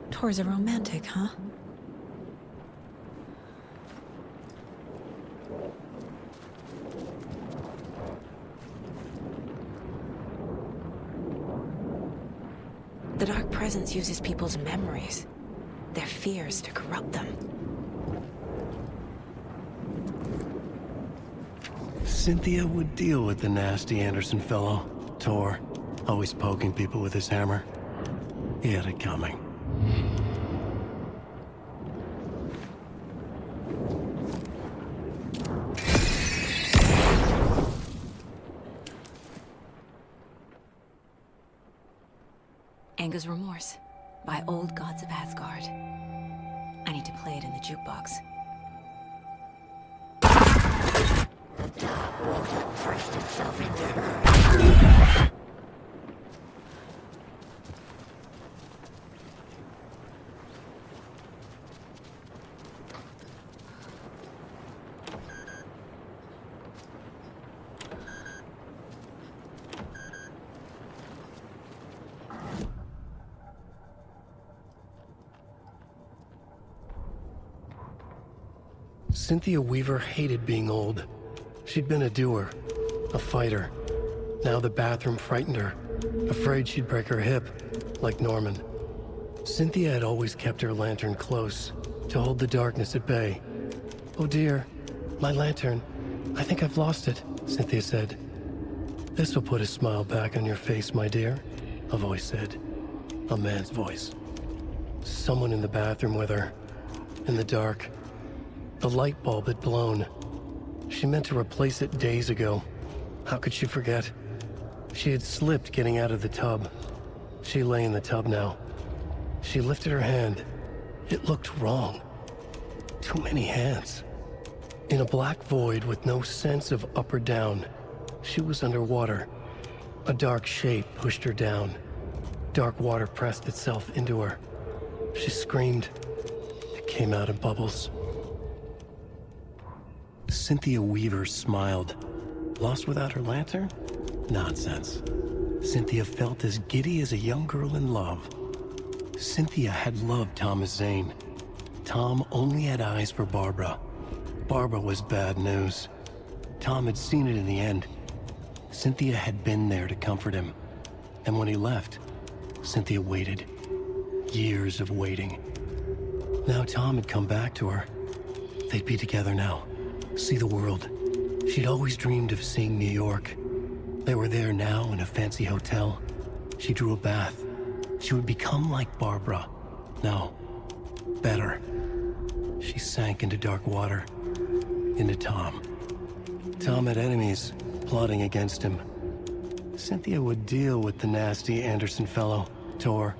Tor's a romantic, huh? The Dark Presence uses people's memories, their fears to corrupt them. Cynthia would deal with the nasty Anderson fellow, Tor, always poking people with his hammer. He had it coming. Anga's Remorse by Old Gods of Asgard. I need to play it in the jukebox. The dark water pressed itself into her. Cynthia Weaver hated being old. She'd been a doer, a fighter. Now the bathroom frightened her, afraid she'd break her hip, like Norman. Cynthia had always kept her lantern close, to hold the darkness at bay. "Oh dear, my lantern. I think I've lost it," Cynthia said. "This will put a smile back on your face, my dear," a voice said. A man's voice. Someone in the bathroom with her. In the dark. The light bulb had blown. She meant to replace it days ago. How could she forget? She had slipped getting out of the tub. She lay in the tub now. She lifted her hand. It looked wrong. Too many hands. In a black void with no sense of up or down, she was underwater. A dark shape pushed her down. Dark water pressed itself into her. She screamed. It came out in bubbles. Cynthia Weaver smiled. Lost without her lantern? Nonsense. Cynthia felt as giddy as a young girl in love. Cynthia had loved Thomas Zane. Tom only had eyes for Barbara. Barbara was bad news. Tom had seen it in the end. Cynthia had been there to comfort him. And when he left, Cynthia waited. Years of waiting. Now Tom had come back to her. They'd be together now. See the world. She'd always dreamed of seeing New York. They were there now in a fancy hotel. She drew a bath. She would become like Barbara. No, better. She sank into dark water. Into Tom. Tom had enemies plotting against him. Cynthia would deal with the nasty Anderson fellow, Tor,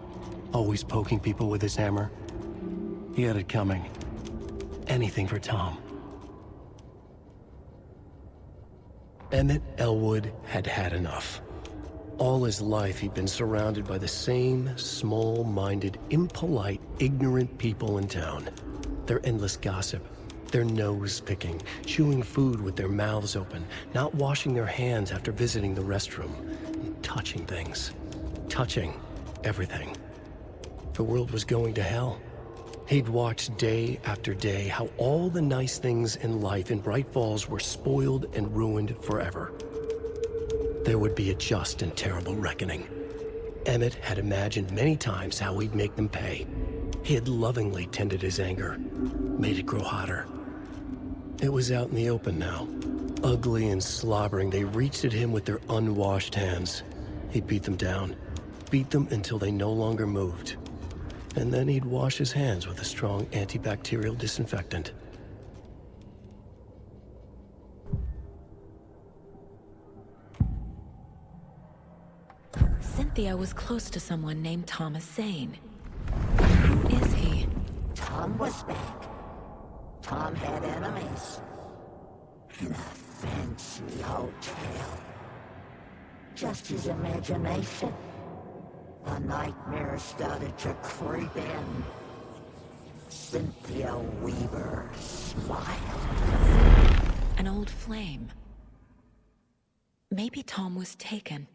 always poking people with his hammer. He had it coming. Anything for Tom. Emmett Elwood had had enough. All his life he'd been surrounded by the same small-minded, impolite, ignorant people in town. Their endless gossip, their nose-picking, chewing food with their mouths open, not washing their hands after visiting the restroom, and touching things. Touching everything. The world was going to hell. He'd watched day after day how all the nice things in life in Bright Falls were spoiled and ruined forever. There would be a just and terrible reckoning. Emmett had imagined many times how he'd make them pay. He had lovingly tended his anger, made it grow hotter. It was out in the open now. Ugly and slobbering, they reached at him with their unwashed hands. He'd beat them down, beat them until they no longer moved. And then he'd wash his hands with a strong antibacterial disinfectant. Cynthia was close to someone named Thomas Zane. Who is he? Tom was back. Tom had enemies. In a fancy hotel. Just his imagination. The nightmare started to creep in. Cynthia Weaver smiled. An old flame. Maybe Tom was taken.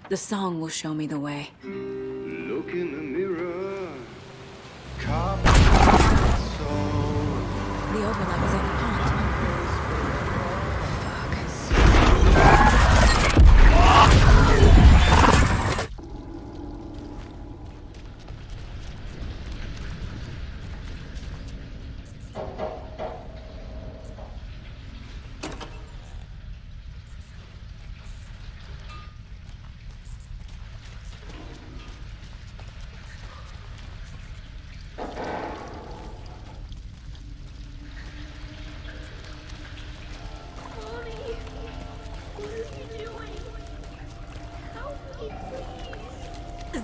The song will show me the way. Look in the mirror. The overlap is on the pond.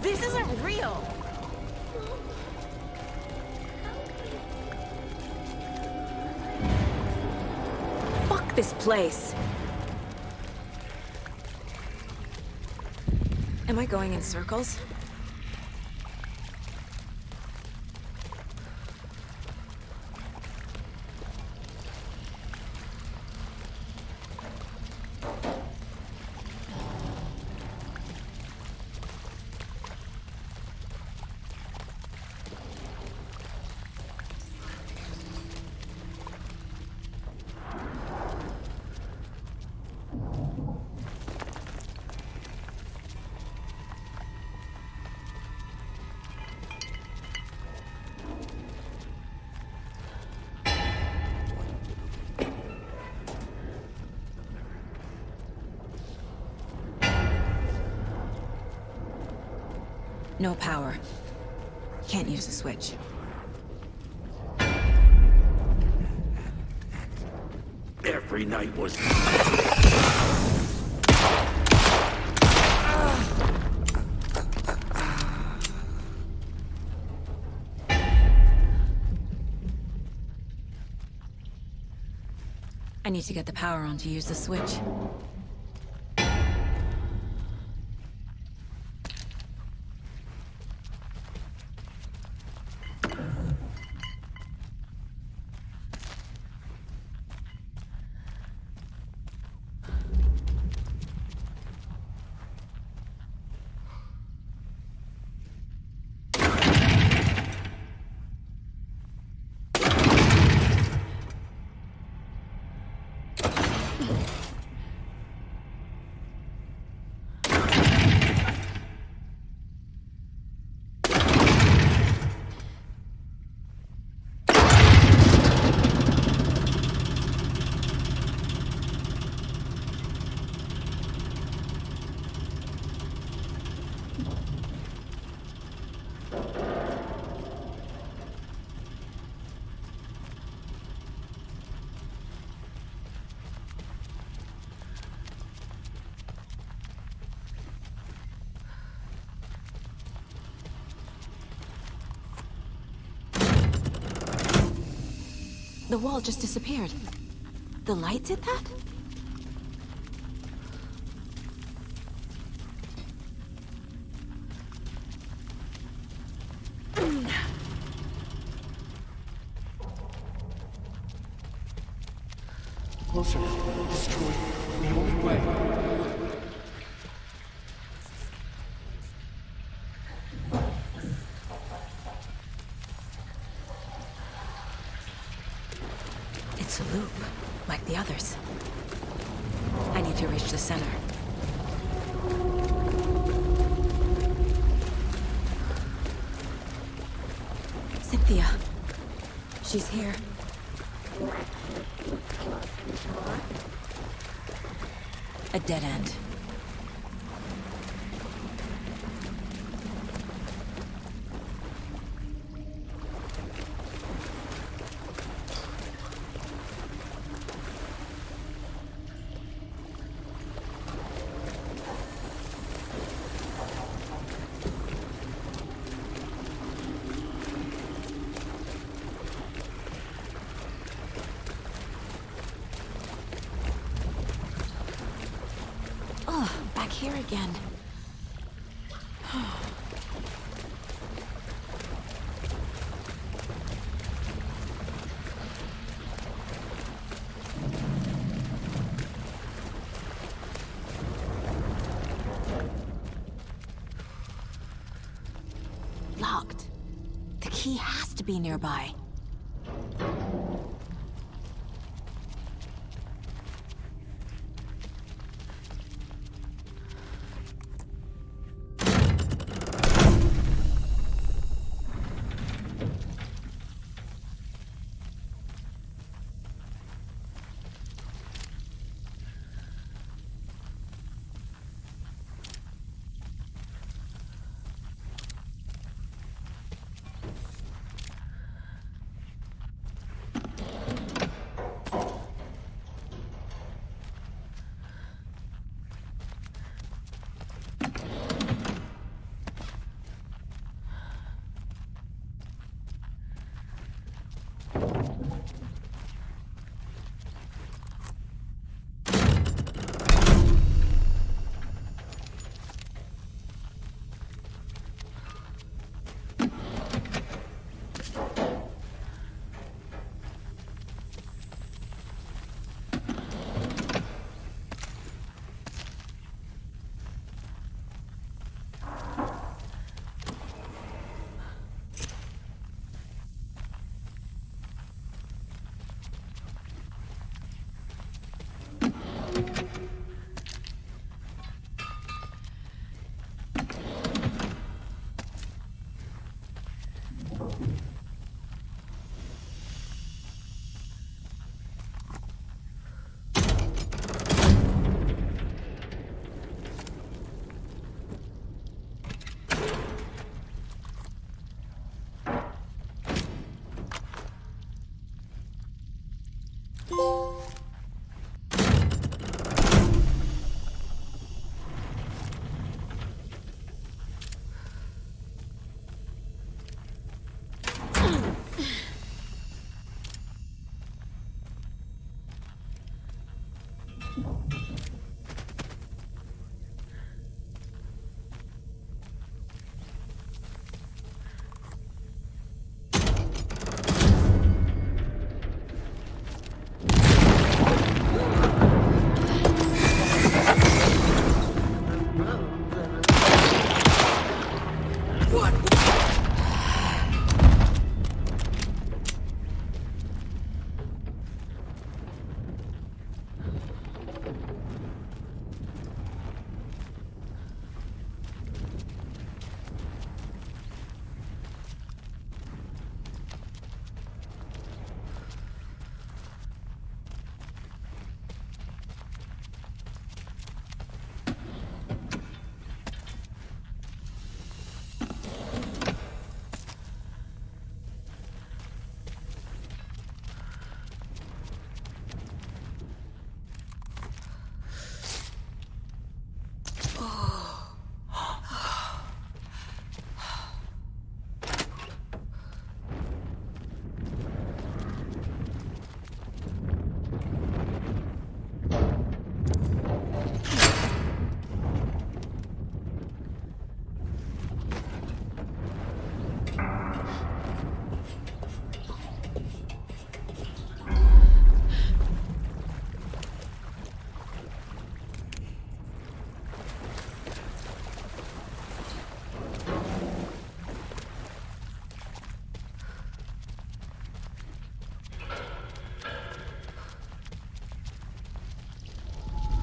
This isn't real! Fuck this place! Am I going in circles? No power. Can't use the switch. Every night was... I need to get the power on to use the switch. The wall just disappeared. The light did that? Closer. Destroy. The only way. It's a loop, like the others. I need to reach the center. Cynthia. She's here. A dead end. Back here again. Locked. The key has to be nearby.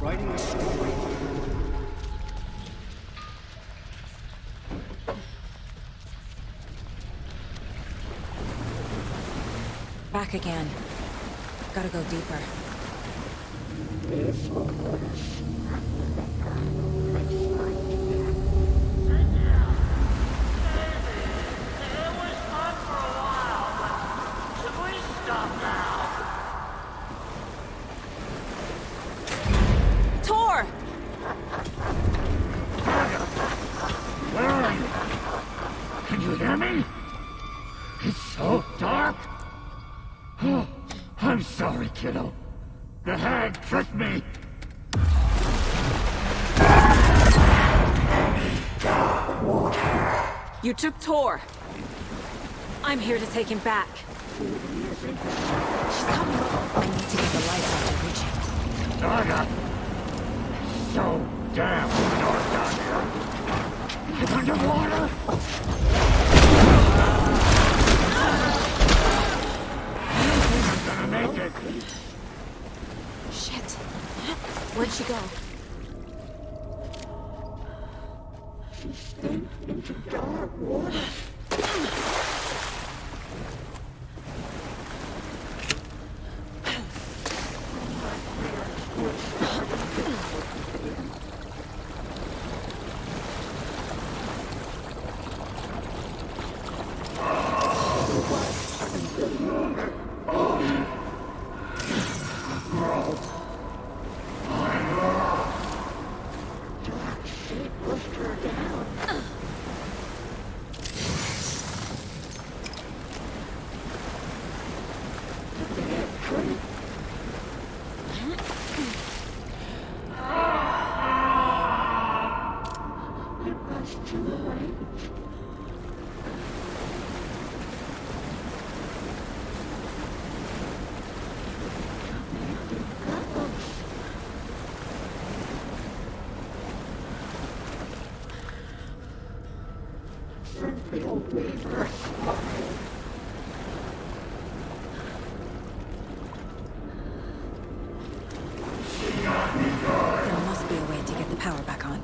Writing a story. Back again. Gotta go deeper. Tor! Where are you? Can you hear me? It's so dark. Oh, I'm sorry, kiddo. The hag tricked me. You took Tor. I'm here to take him back. She's coming. I need to get the lights out to reach him. Naga! So damn dark down here. It's underwater. I'm gonna make it. Shit. Where'd she go? She sank into dark water. There must be a way to get the power back on.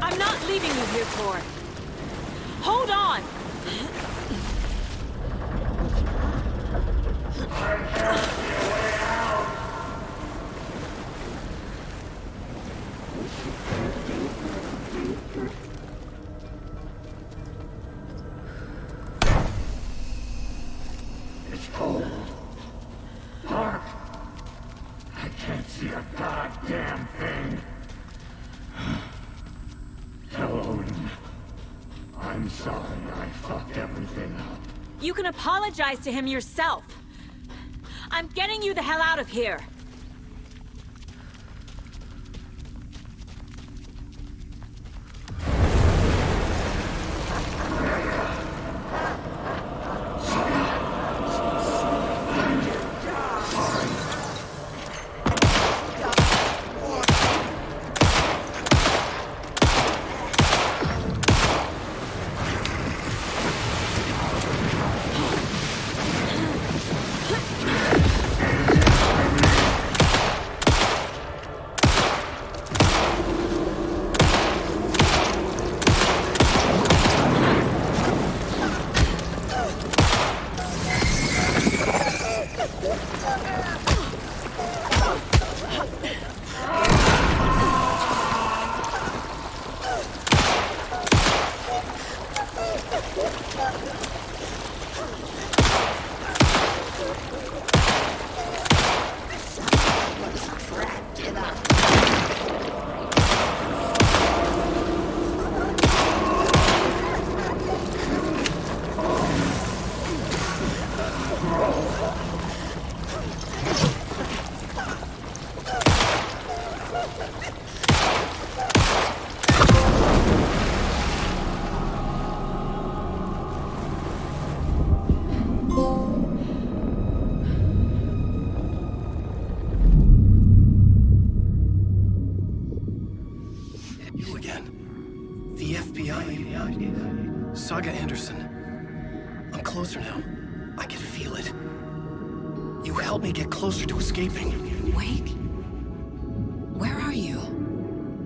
I'm not leaving you here, Tor. Hold on! It's cold. Dark. I can't see a goddamn thing. Tell Odin. I'm sorry I fucked everything up. You can apologize to him yourself. I'm getting you the hell out of here. You again. The FBI. Saga Anderson. I'm closer now. I can feel it. You helped me get closer to escaping. Wake? Where are you?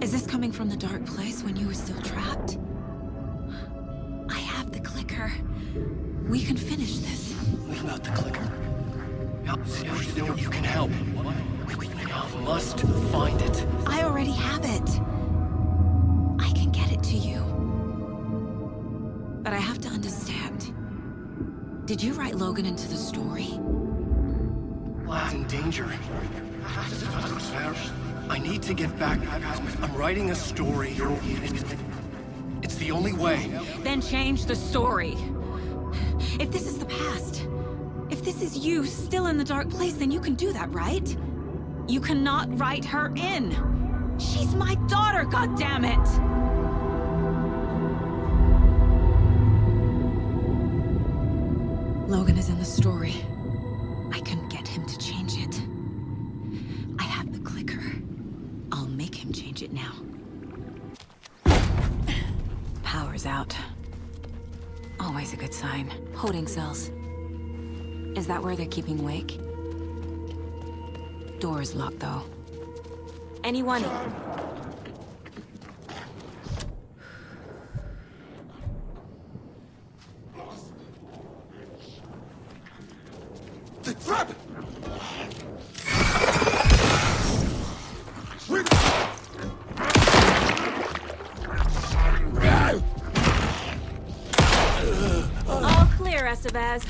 Is this coming from the dark place when you were still trapped? I have the clicker. We can finish this. What about the clicker? You can help. I must find it. I already have it. I can get it to you. But I have to understand. Did you write Logan into the story? Lad's in danger. I need to get back. I'm writing a story. It's the only way. Then change the story. If this is the past, if this is you still in the dark place, then you can do that, right? You cannot write her in. She's my daughter, goddammit! Logan is in the story. I can get him to change it. I have the clicker. I'll make him change it now. Power's out. Always a good sign. Holding cells. Is that where they're keeping Wake? Door is locked, though. Anyone? The trap! All clear. Later, Estevez.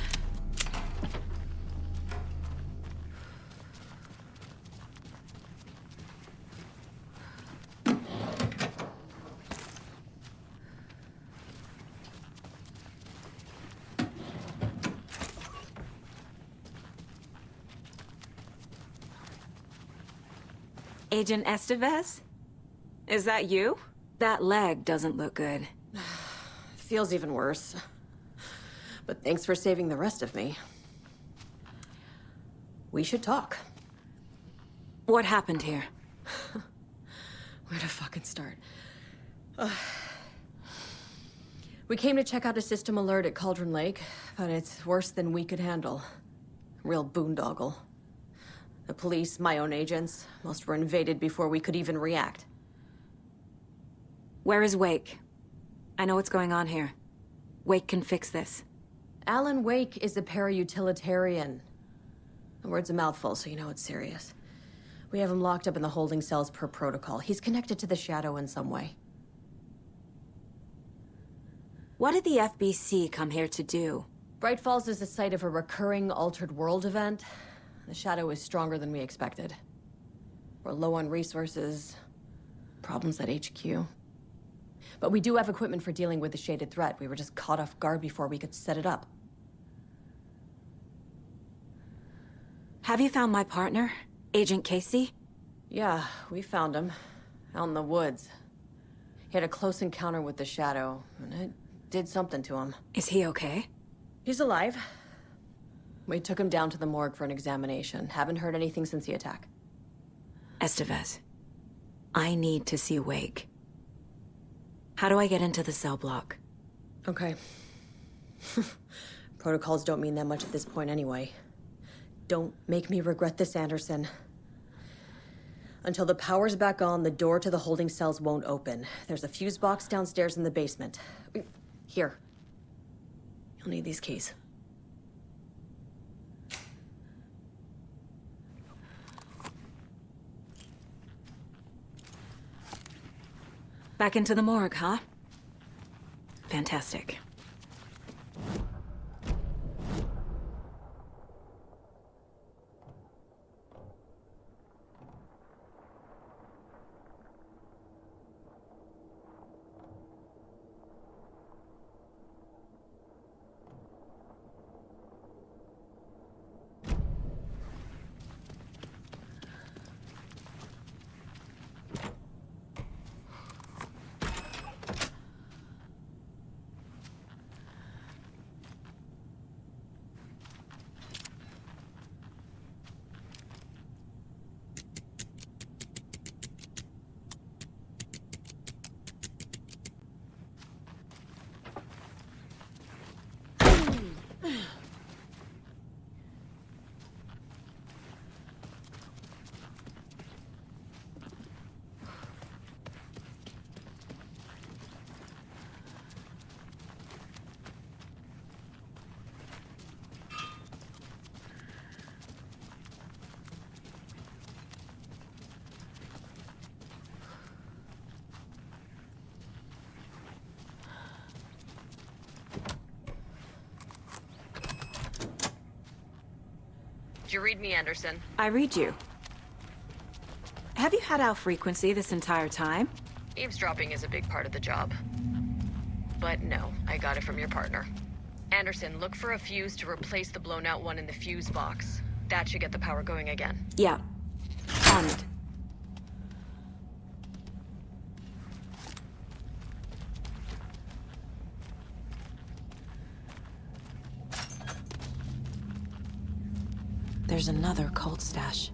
Agent Estevez? Is that you? That leg doesn't look good. Feels even worse. But thanks for saving the rest of me. We should talk. What happened here? Where to fucking start? We came to check out a system alert at Cauldron Lake, but it's worse than we could handle. Real boondoggle. The police, my own agents, most were invaded before we could even react. Where is Wake? I know what's going on here. Wake can fix this. Alan Wake is a para-utilitarian. The word's a mouthful, so you know it's serious. We have him locked up in the holding cells per protocol. He's connected to the Shadow in some way. What did the FBC come here to do? Bright Falls is the site of a recurring Altered World event. The Shadow is stronger than we expected. We're low on resources, problems at HQ. But we do have equipment for dealing with the shaded threat. We were just caught off guard before we could set it up. Have you found my partner, Agent Casey? Yeah, we found him. Out in the woods. He had a close encounter with the Shadow, and it did something to him. Is he okay? He's alive. We took him down to the morgue for an examination. Haven't heard anything since the attack. Estevez, I need to see Wake. How do I get into the cell block? Okay. Protocols don't mean that much at this point anyway. Don't make me regret this, Anderson. Until the power's back on, the door to the holding cells won't open. There's a fuse box downstairs in the basement. Here. You'll need these keys. Back into the morgue, huh? Fantastic. Did you read me, Anderson? I read you. Have you had our frequency this entire time? Eavesdropping is a big part of the job. But no, I got it from your partner. Anderson, look for a fuse to replace the blown out one in the fuse box. That should get the power going again. Yeah. On it. There's another cult stash.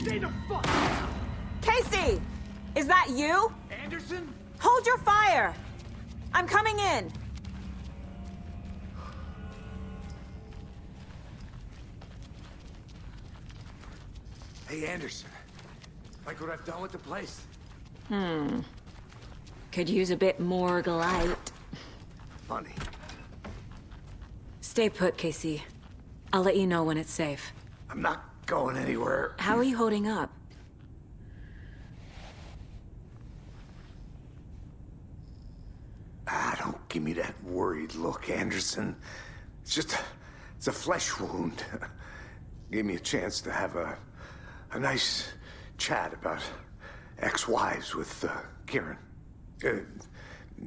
Stay the fuck! Casey! Is that you? Anderson? Hold your fire! I'm coming in! Hey, Anderson. Like what I've done with the place? Could use a bit more light. Funny. Stay put, Casey. I'll let you know when it's safe. I'm not going anywhere. How are you holding up? Don't give me that worried look, Anderson. It's a flesh wound. Gave me a chance to have a nice chat about ex-wives with Kieran.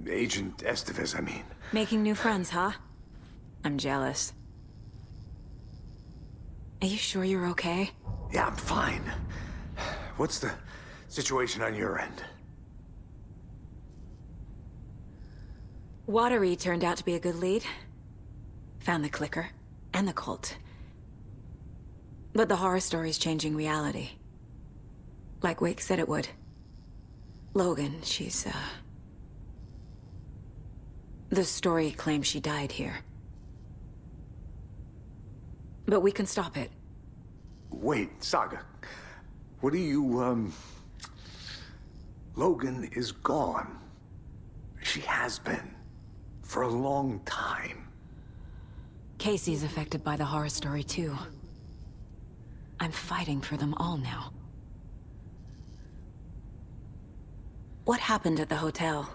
Agent Estevez, I mean. Making new friends, huh? I'm jealous. Are you sure you're okay? Yeah, I'm fine. What's the situation on your end? Watery turned out to be a good lead. Found the clicker and the cult. But the horror story's changing reality. Like Wake said it would. Logan, she's, the story claims she died here. But we can stop it. Wait, Saga. What do you, Logan is gone. She has been. For a long time. Casey's affected by the horror story, too. I'm fighting for them all now. What happened at the hotel?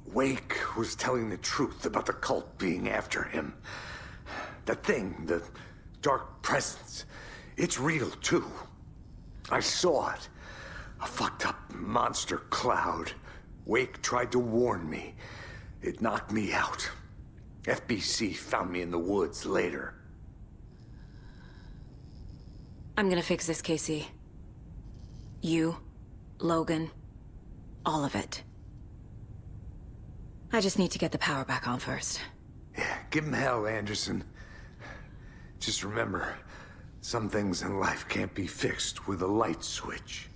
Wake was telling the truth about the cult being after him. That thing, the dark presence, it's real, too. I saw it. A fucked up monster cloud. Wake tried to warn me. It knocked me out. FBC found me in the woods later. I'm gonna fix this, Casey. You, Logan, all of it. I just need to get the power back on first. Yeah, give him hell, Anderson. Just remember, some things in life can't be fixed with a light switch.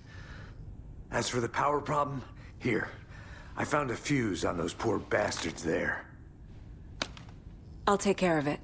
As for the power problem, here. I found a fuse on those poor bastards there. I'll take care of it.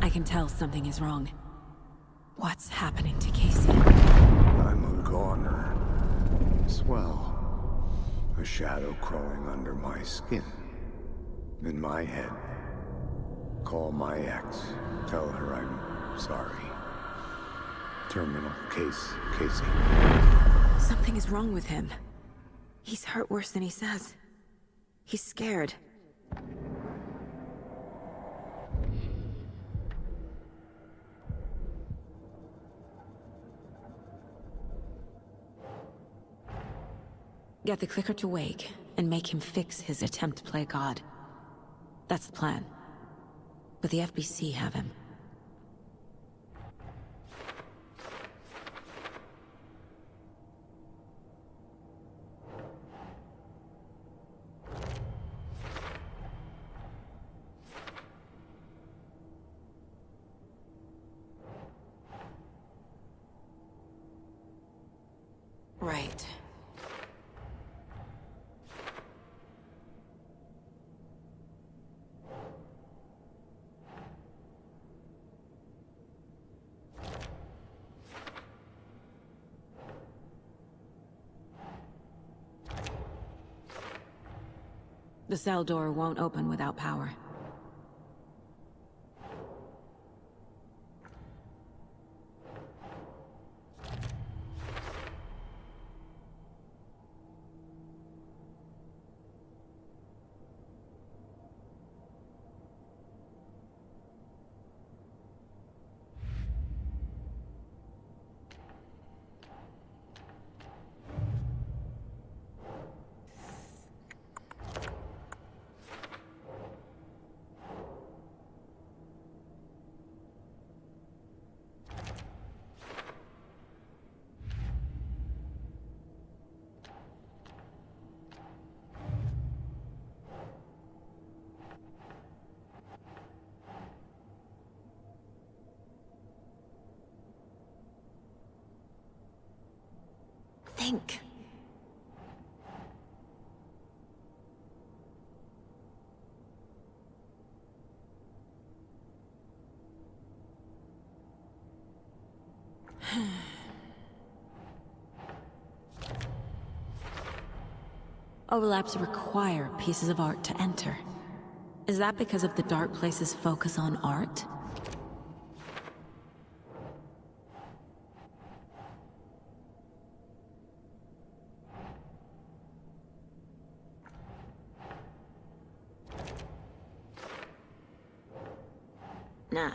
I can tell something is wrong. What's happening to Casey? I'm a goner. Swell. A shadow crawling under my skin. In my head. Call my ex. Tell her I'm sorry. Terminal case, Casey. Something is wrong with him. He's hurt worse than he says. He's scared. Get the clicker to Wake, and make him fix his attempt to play God. That's the plan. But the FBC have him. Right. The cell door won't open without power. think. Overlaps require pieces of art to enter. Is that because of the Dark Place's focus on art? Nah.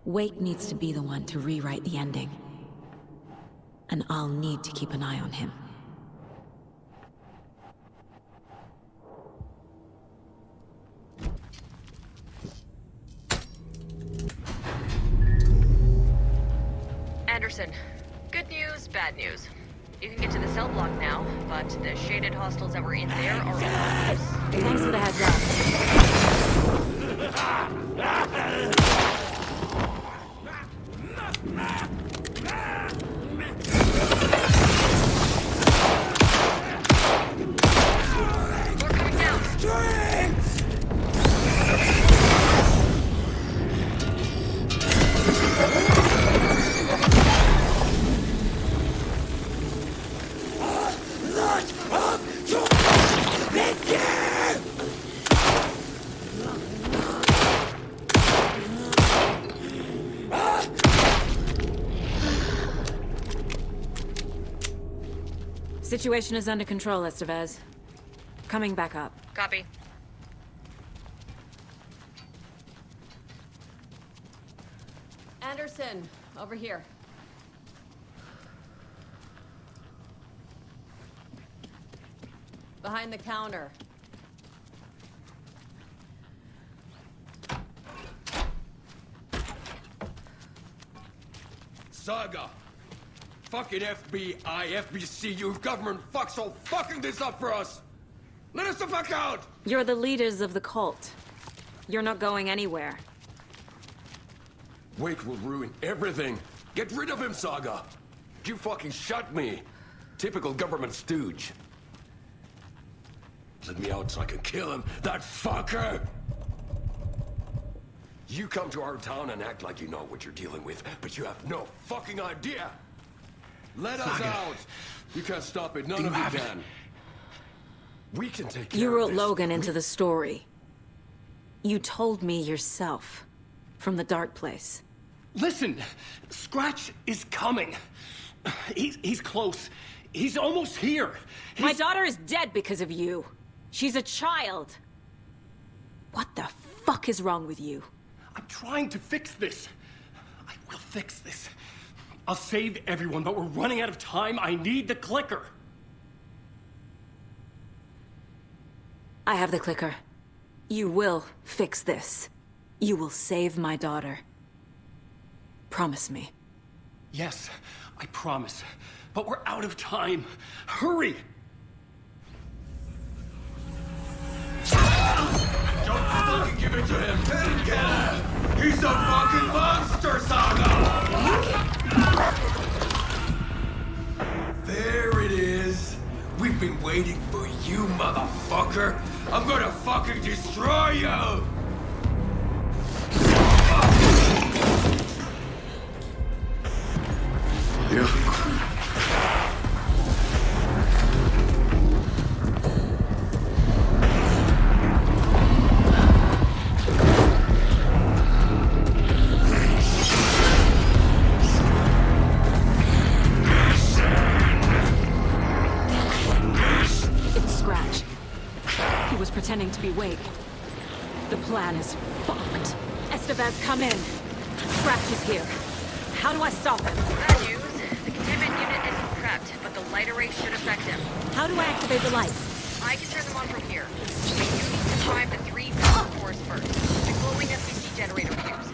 Wake needs to be the one to rewrite the ending. And I'll need to keep an eye on him. Anderson, good news, bad news. You can get to the cell block now, but the shaded hostiles that were in there are all loose. Thanks for the heads up. Situation is under control, Estevez. Coming back up. Copy. Anderson, over here. Behind the counter. Saga! Fucking FBI, FBC, you government fucks all fucking this up for us! Let us the fuck out! You're the leaders of the cult. You're not going anywhere. Wake will ruin everything. Get rid of him, Saga! You fucking shot me! Typical government stooge. Let me out so I can kill him, that fucker! You come to our town and act like you know what you're dealing with, but you have no fucking idea! Let us out! You can't stop it, none of you can. We can take care of this. You wrote Logan into the story. You told me yourself. From the Dark Place. Listen, Scratch is coming. He's close. He's almost here. My daughter is dead because of you. She's a child. What the fuck is wrong with you? I'm trying to fix this. I will fix this. I'll save everyone, but we're running out of time. I need the clicker. I have the clicker. You will fix this. You will save my daughter. Promise me. Yes, I promise. But we're out of time. Hurry! Don't fucking give it to him! Get him! He's a fucking monster, Saga! There it is! We've been waiting for you, motherfucker! I'm gonna fucking destroy you! It's Scratch. He was pretending to be Wake. The plan is fucked. Estevez, come in. Scratch is here. How do I stop him? Bad news. The containment unit isn't prepped, but the light array should affect him. How do I activate the lights? I can turn them on from here. But you need to drive the 3 power cores first. The glowing SPC generator fuse.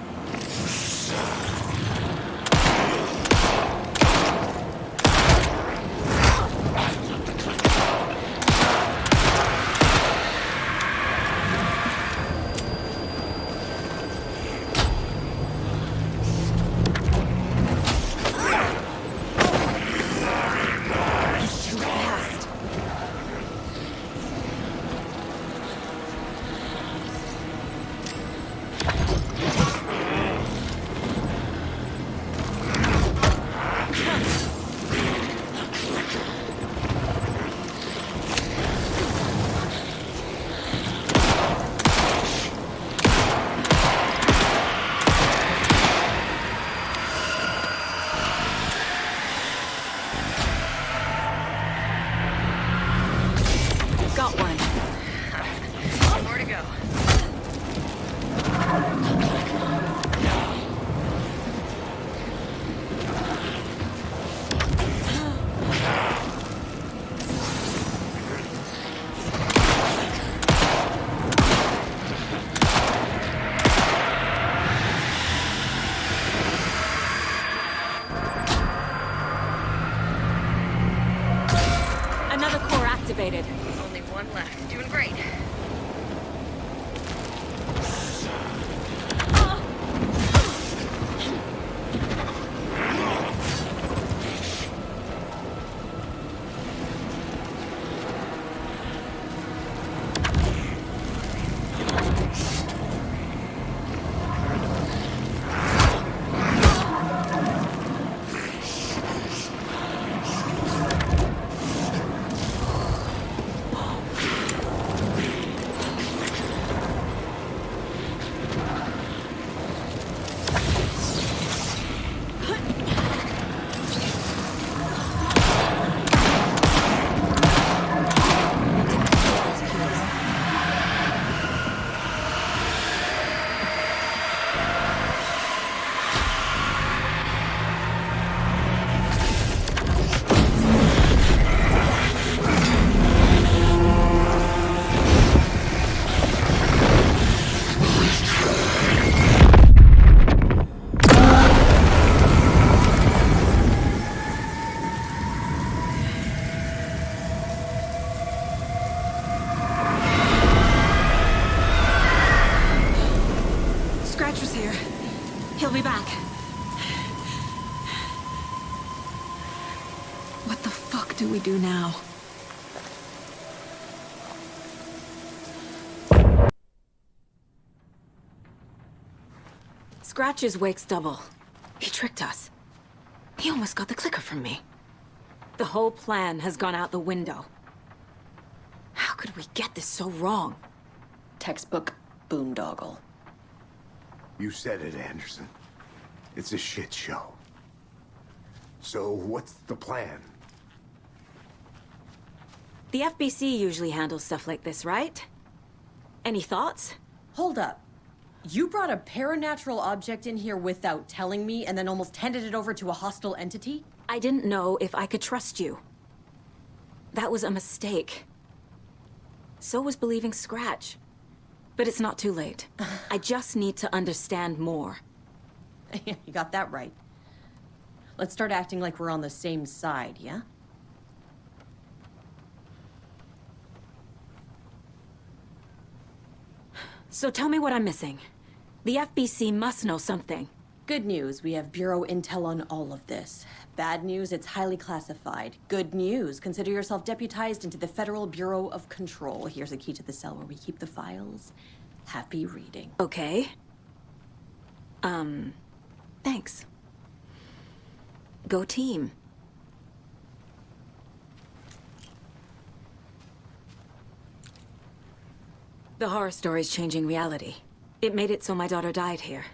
He'll be back. What the fuck do we do now? Scratch's wake's double. He tricked us. He almost got the clicker from me. The whole plan has gone out the window. How could we get this so wrong? Textbook boondoggle. You said it, Anderson. It's a shit show. So what's the plan? The FBC usually handles stuff like this, right? Any thoughts? Hold up. You brought a paranatural object in here without telling me and then almost handed it over to a hostile entity? I didn't know if I could trust you. That was a mistake. So was believing Scratch. But it's not too late. I just need to understand more. You got that right. Let's start acting like we're on the same side, yeah? So tell me what I'm missing. The FBC must know something. Good news, we have Bureau intel on all of this. Bad news, it's highly classified. Good news, consider yourself deputized into the Federal Bureau of Control. Here's a key to the cell where we keep the files. Happy reading. Okay. Thanks. Go team. The horror story's changing reality. It made it so my daughter died here,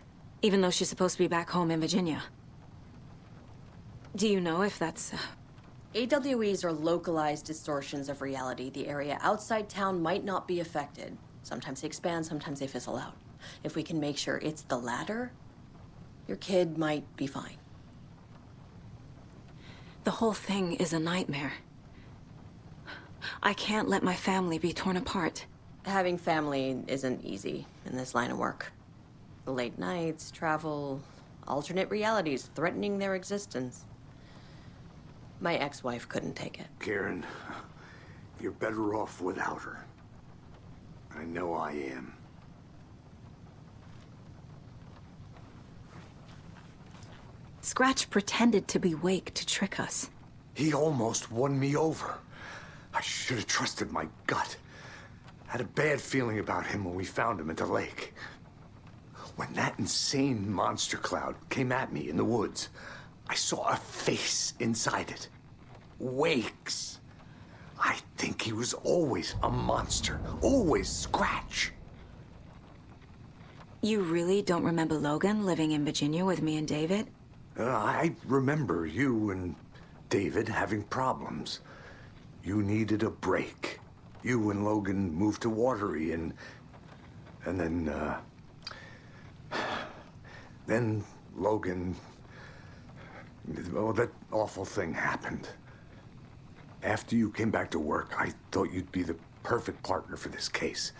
even though she's supposed to be back home in Virginia. Do you know if that's... AWEs are localized distortions of reality. The area outside town might not be affected. Sometimes they expand, sometimes they fizzle out. If we can make sure it's the latter, your kid might be fine. The whole thing is a nightmare. I can't let my family be torn apart. Having family isn't easy in this line of work. The late nights, travel, alternate realities threatening their existence. My ex-wife couldn't take it. Karen, you're better off without her. I know I am. Scratch pretended to be Wake to trick us. He almost won me over. I should have trusted my gut. Had a bad feeling about him when we found him at the lake. When that insane monster cloud came at me in the woods, I saw a face inside it. Wake's. I think he was always a monster. Always Scratch. You really don't remember Logan living in Virginia with me and David? I remember you and David having problems. You needed a break. You and Logan moved to Watery and then Logan, well, that awful thing happened. After you came back to work, I thought you'd be the perfect partner for this case,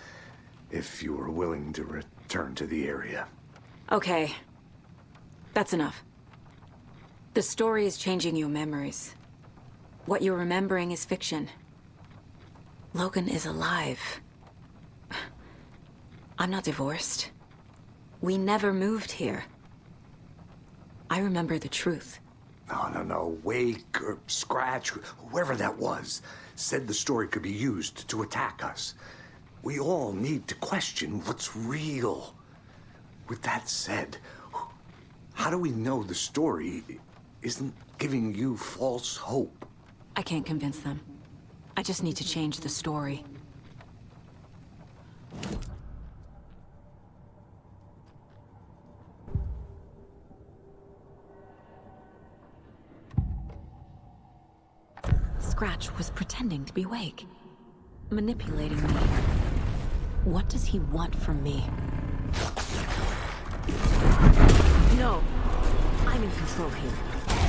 if you were willing to return to the area. Okay. That's enough. The story is changing your memories. What you're remembering is fiction. Logan is alive. I'm not divorced. We never moved here. I remember the truth. No. Wake or Scratch, whoever that was, said the story could be used to attack us. We all need to question what's real. With that said, how do we know the story isn't giving you false hope? I can't convince them. I just need to change the story. Scratch was pretending to be Wake, manipulating me. What does he want from me? No, I'm in control here.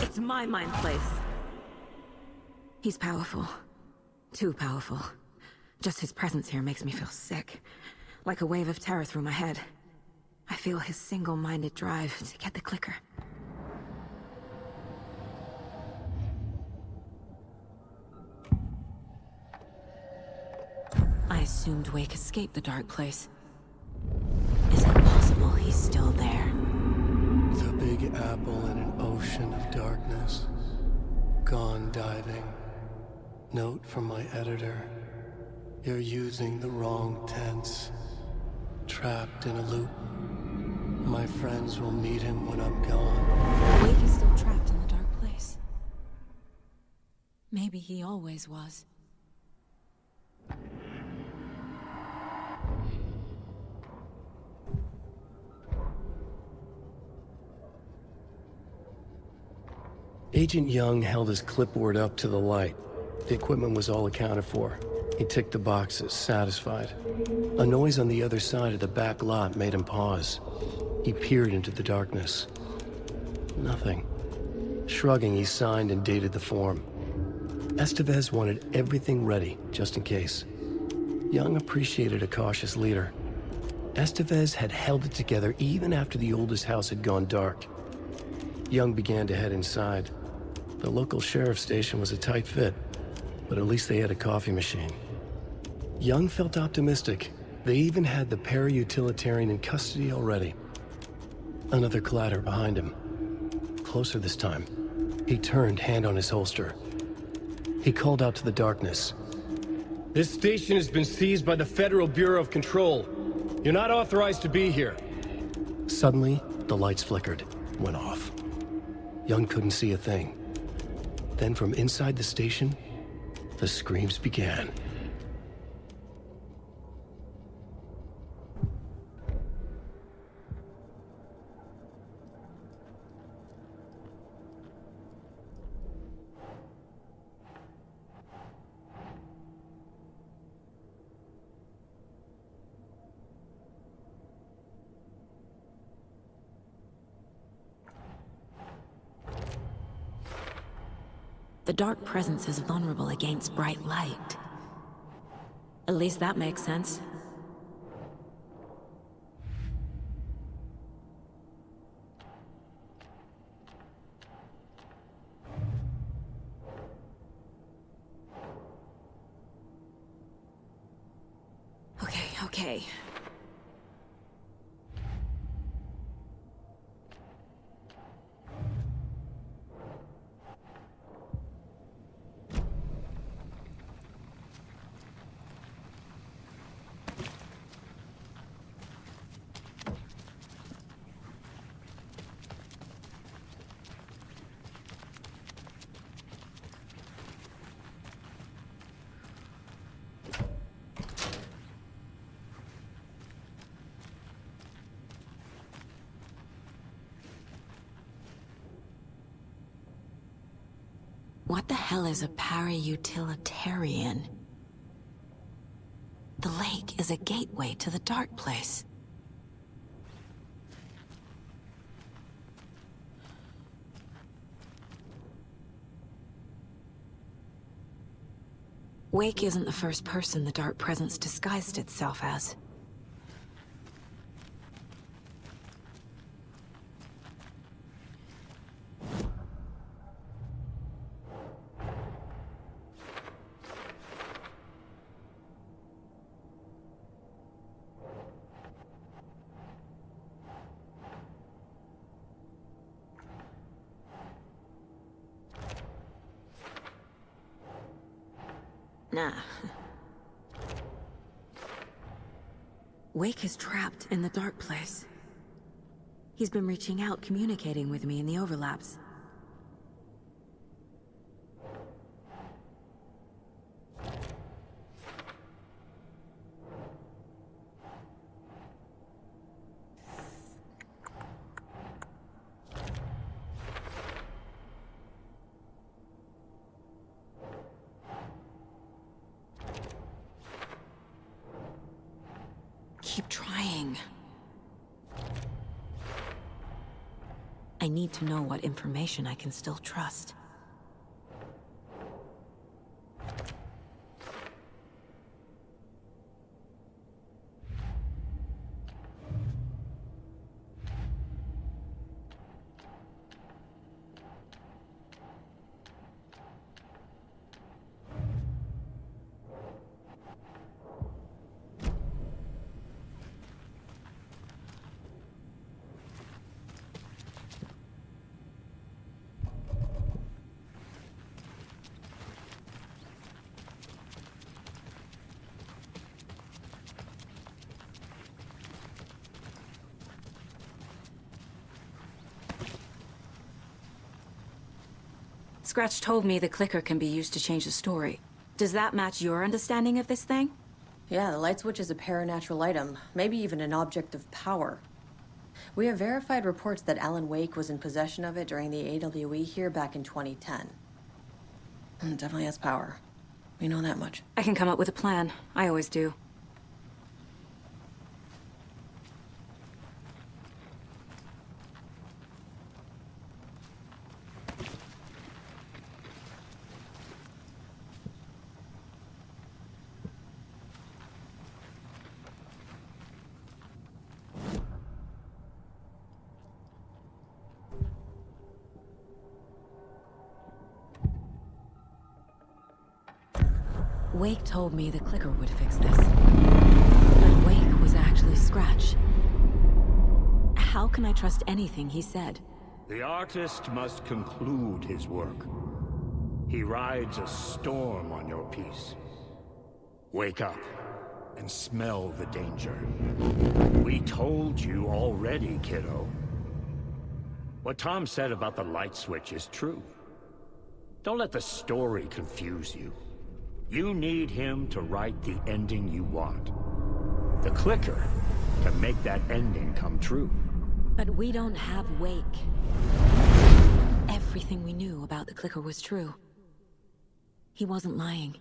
It's my mind place. He's powerful. Too powerful. Just his presence here makes me feel sick. Like a wave of terror through my head. I feel his single-minded drive to get the clicker. I assumed Wake escaped the dark place. Is it possible he's still there? people in an ocean of darkness. Gone diving. Note from my editor. You're using the wrong tense. Trapped in a loop. My friends will meet him when I'm gone. Wake is still trapped in the dark place. Maybe he always was. Agent Young held his clipboard up to the light. The equipment was all accounted for. He ticked the boxes, satisfied. A noise on the other side of the back lot made him pause. He peered into the darkness. Nothing. Shrugging, he signed and dated the form. Estevez wanted everything ready, just in case. Young appreciated a cautious leader. Estevez had held it together even after the oldest house had gone dark. Young began to head inside. The local sheriff's station was a tight fit, but at least they had a coffee machine. Young felt optimistic. They even had the para-utilitarian in custody already. Another clatter behind him. Closer this time. He turned, hand on his holster. He called out to the darkness. This station has been seized by the Federal Bureau of Control. You're not authorized to be here. Suddenly, the lights flickered, went off. Young couldn't see a thing. Then from inside the station, the screams began. The dark presence is vulnerable against bright light. At least that makes sense. Okay. What the hell is a para-utilitarian? The lake is a gateway to the dark place. Wake isn't the first person the dark presence disguised itself as. Nah. Wake is trapped in the dark place. He's been reaching out, communicating with me in the overlaps. Keep trying. I need to know what information I can still trust. Scratch told me the clicker can be used to change the story. Does that match your understanding of this thing? Yeah, the light switch is a paranatural item, maybe even an object of power. We have verified reports that Alan Wake was in possession of it during the AWE here back in 2010. It definitely has power. We know that much. I can come up with a plan. I always do. Wake told me the clicker would fix this. But Wake was actually Scratch. How can I trust anything he said? The artist must conclude his work. He rides a storm on your piece. Wake up and smell the danger. We told you already, kiddo. What Tom said about the light switch is true. Don't let the story confuse you. You need him to write the ending you want. The clicker can make that ending come true. But we don't have Wake. Everything we knew about the clicker was true. He wasn't lying.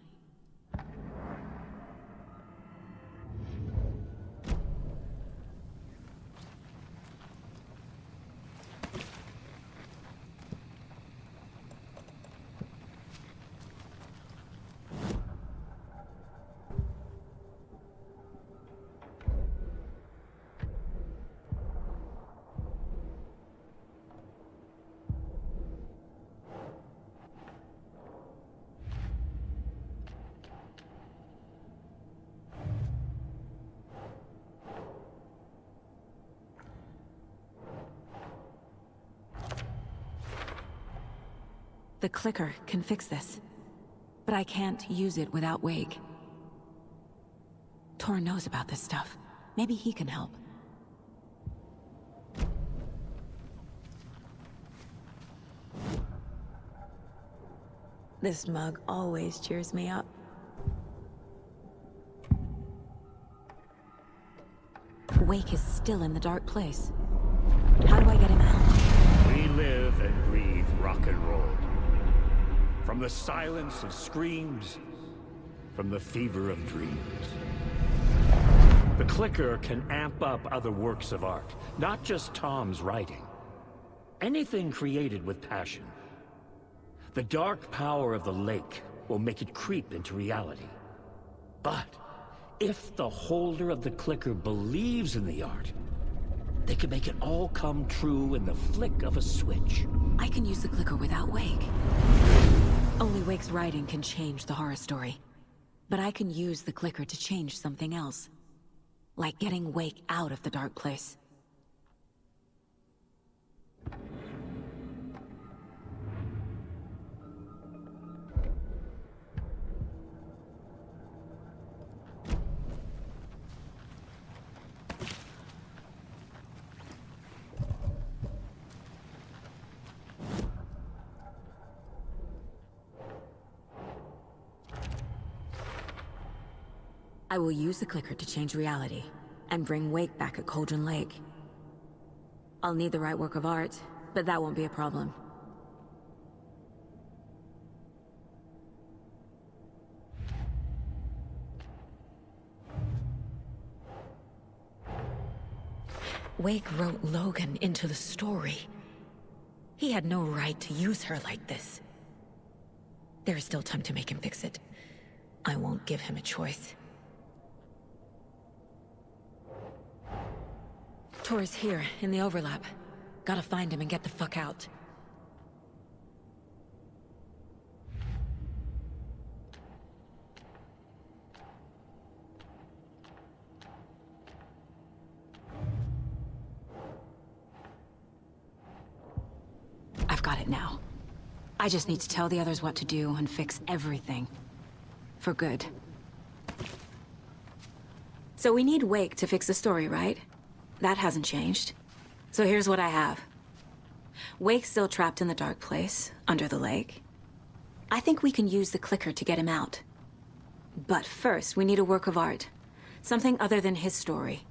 The clicker can fix this, but I can't use it without Wake. Tor knows about this stuff. Maybe he can help. This mug always cheers me up. Wake is still in the dark place. How do I get him out? We live and breathe rock and roll. From the silence of screams, from the fever of dreams. The clicker can amp up other works of art, not just Tom's writing. Anything created with passion. The dark power of the lake will make it creep into reality. But if the holder of the clicker believes in the art, they can make it all come true in the flick of a switch. I can use the clicker without Wake. Only Wake's writing can change the horror story. But I can use the clicker to change something else. Like getting Wake out of the dark place. I will use the clicker to change reality, and bring Wake back at Cauldron Lake. I'll need the right work of art, but that won't be a problem. Wake wrote Logan into the story. He had no right to use her like this. There is still time to make him fix it. I won't give him a choice. Tor is here, in the overlap. Gotta find him and get the fuck out. I've got it now. I just need to tell the others what to do and fix everything. For good. So we need Wake to fix the story, right? That hasn't changed. So here's what I have. Wake's still trapped in the dark place, under the lake. I think we can use the clicker to get him out. But first, we need a work of art. Something other than his story.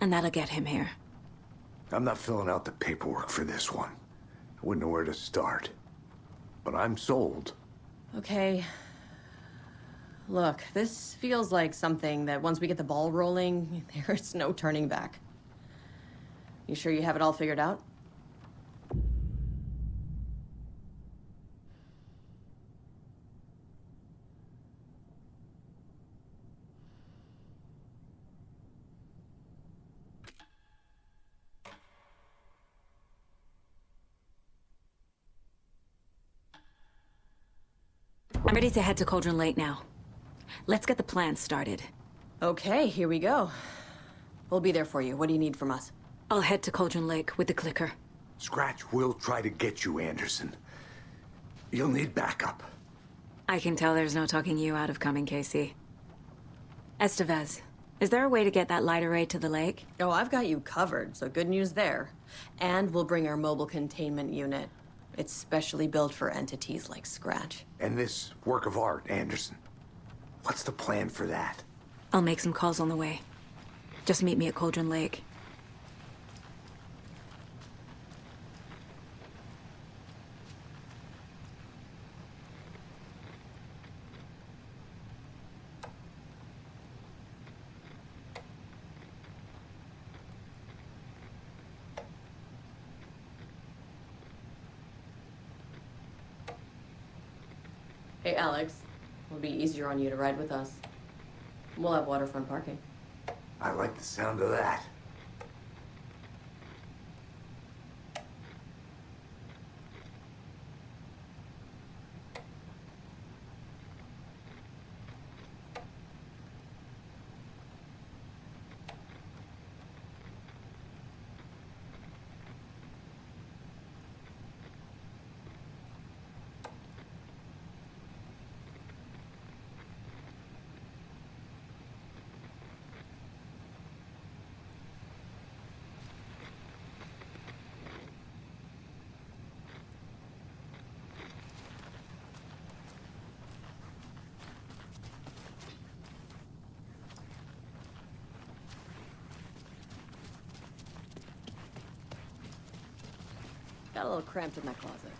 And that'll get him here. I'm not filling out the paperwork for this one. I wouldn't know where to start. But I'm sold. Okay. Look, this feels like something that once we get the ball rolling, there's no turning back. You sure you have it all figured out? I'm ready to head to Cauldron Lake now. Let's get the plan started. Okay, here we go. We'll be there for you. What do you need from us? I'll head to Cauldron Lake with the clicker. Scratch will try to get you, Anderson. You'll need backup. I can tell there's no talking you out of coming, Casey. Estevez, is there a way to get that light array to the lake? Oh, I've got you covered, so good news there. And we'll bring our mobile containment unit. It's specially built for entities like Scratch. And this work of art, Anderson. What's the plan for that? I'll make some calls on the way. Just meet me at Cauldron Lake. Hey, Alex. It'll be easier on you to ride with us. We'll have waterfront parking. I like the sound of that. Got a little cramped in that closet.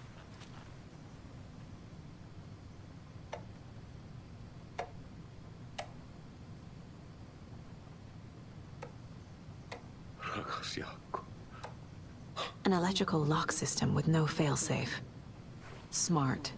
An electrical lock system with no failsafe. Smart.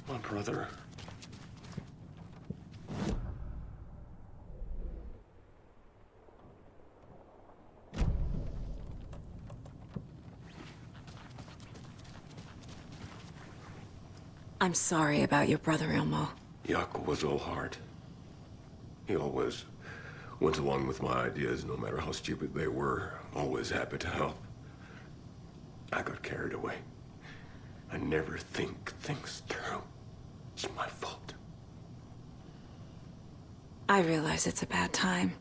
My brother. I'm sorry about your brother, Elmo. Jaco was all heart. He always went along with my ideas, no matter how stupid they were. Always happy to help. I got carried away. I never think things through. It's my fault. I realize it's a bad time.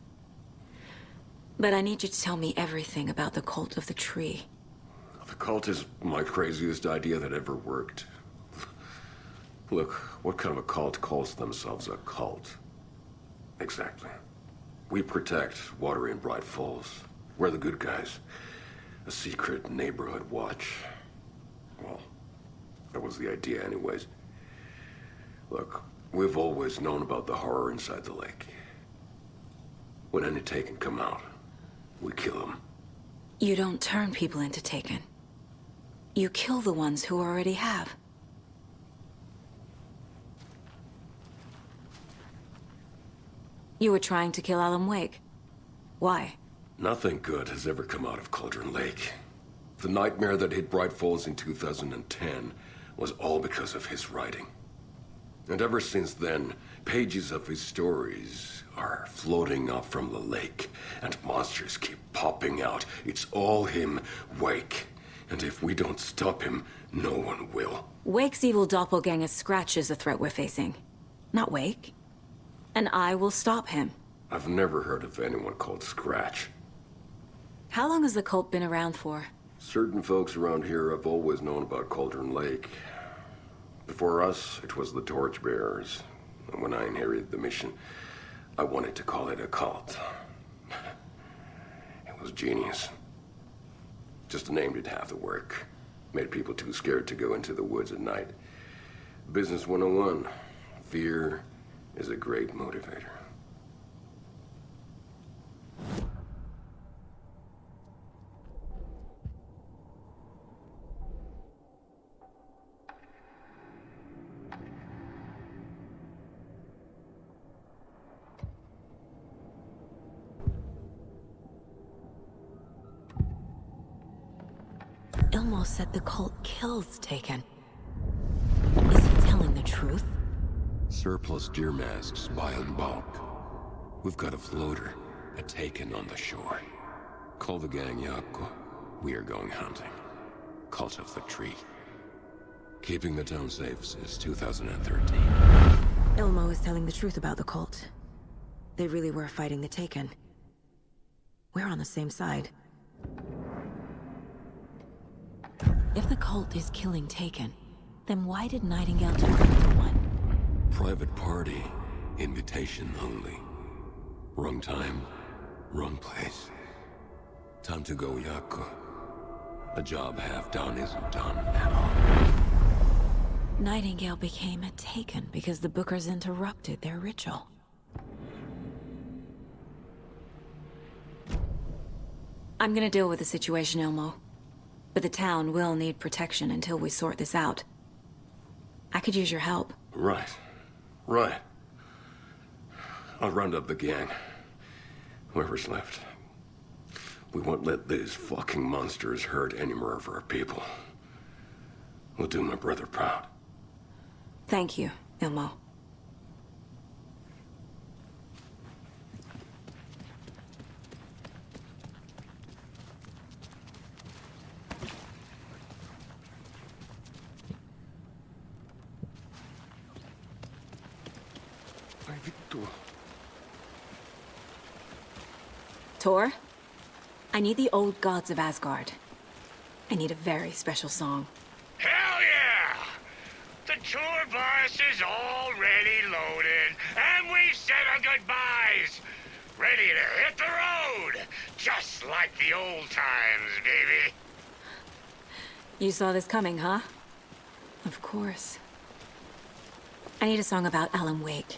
But I need you to tell me everything about the cult of the tree. The cult is my craziest idea that ever worked. Look, what kind of a cult calls themselves a cult? Exactly. We protect Water in Bright Falls. We're the good guys. A secret neighborhood watch. Well, that was the idea anyways. Look, we've always known about the horror inside the lake. When any Taken come out, we kill them. You don't turn people into Taken. You kill the ones who already have. You were trying to kill Alan Wake. Why? Nothing good has ever come out of Cauldron Lake. The nightmare that hit Bright Falls in 2010 was all because of his writing. And ever since then, pages of his stories are floating up from the lake, and monsters keep popping out. It's all him, Wake. And if we don't stop him, no one will. Wake's evil doppelganger Scratch is the threat we're facing, not Wake. And I will stop him. I've never heard of anyone called Scratch. How long has the cult been around for? Certain folks around here have always known about Cauldron Lake. Before us, it was the Torchbearers. And when I inherited the mission, I wanted to call it a cult. It was genius. Just a name did half the work. Made people too scared to go into the woods at night. Business 101. Fear is a great motivator. Ilmo said the cult kills Taken. Is he telling the truth? Surplus deer masks by in bulk. We've got a floater, a Taken on the shore. Call the gang Yako. We are going hunting. Cult of the Tree. Keeping the town safe since 2013. Ilmo is telling the truth about the cult. They really were fighting the Taken. We're on the same side. If the cult is killing Taken, then why did Nightingale turn into one? Private party. Invitation only. Wrong time, wrong place. Time to go, Yako. A job half done isn't done at all. Nightingale became a Taken because the Bookers interrupted their ritual. I'm gonna deal with the situation, Ilmo. But the town will need protection until we sort this out. I could use your help. Right. Right. I'll round up the gang. Whoever's left. We won't let these fucking monsters hurt any more of our people. We'll do my brother proud. Thank you, Ilmo. Tor, I need the old gods of Asgard. I need a very special song. Hell yeah! The tour bus is already loaded, and we've said our goodbyes. Ready to hit the road, just like the old times, baby. You saw this coming, huh? Of course. I need a song about Alan Wake.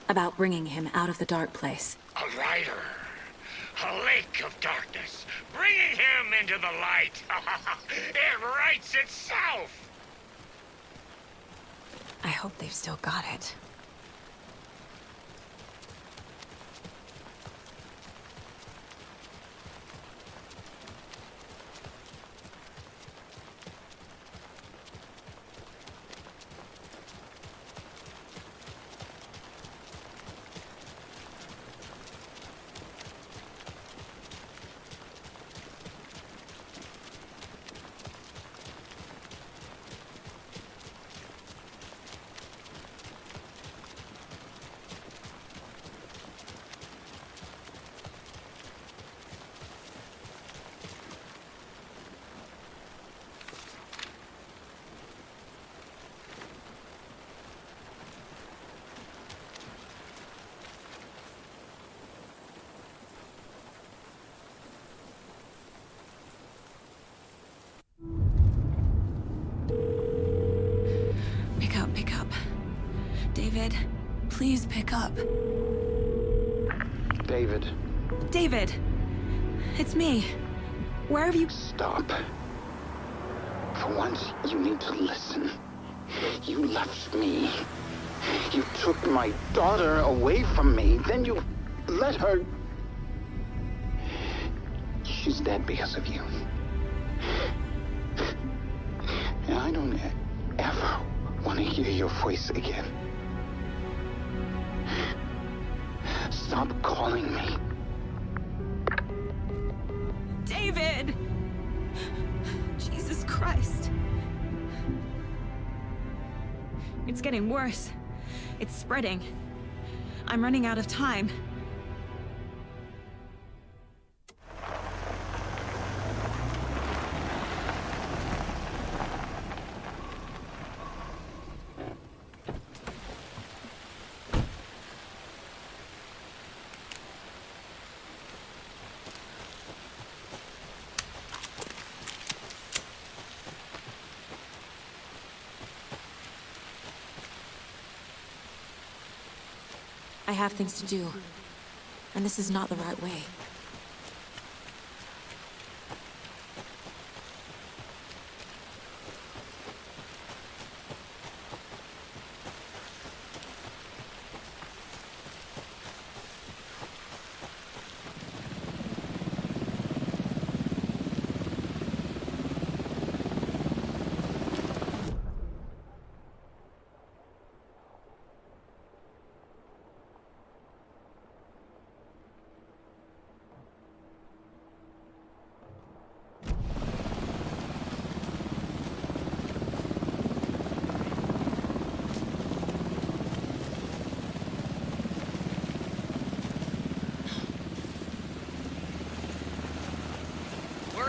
About bringing him out of the dark place. A rider. A lake of darkness, bringing him into the light. It writes itself. I hope they've still got it. Pick up. David, please pick up. David. David! It's me. Where have you... Stop. For once, you need to listen. You left me. You took my daughter away from me. Then you let her... She's dead because of you. And I don't ever want to hear your voice again. stop calling me? David! Jesus Christ. It's getting worse. It's spreading. I'm running out of time. I have things to do, and this is not the right way.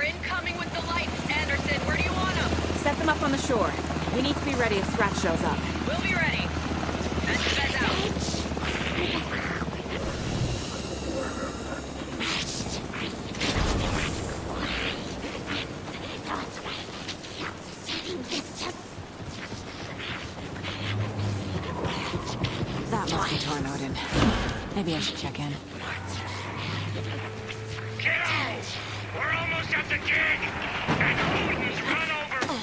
Incoming with the lights, Anderson. Where do you want them? Set them up on the shore. We need to be ready if Scratch shows up. We'll be ready. Beds out. That must be Torn Odin. Maybe I should check in. Kiddo! We're almost at the gig! And Odin's run over 4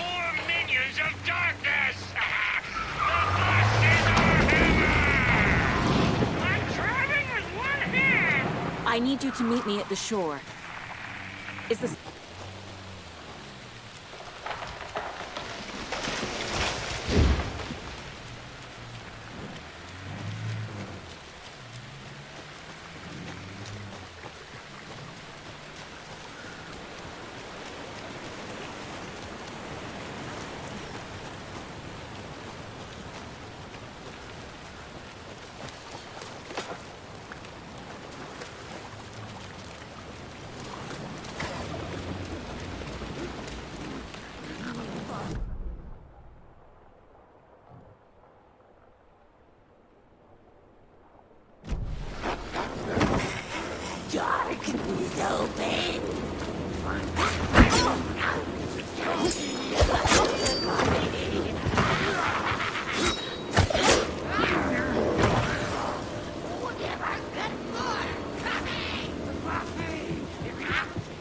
minions of darkness! The bus is our hammer! I'm driving with one hand! I need you to meet me at the shore. Is this... Darkness open.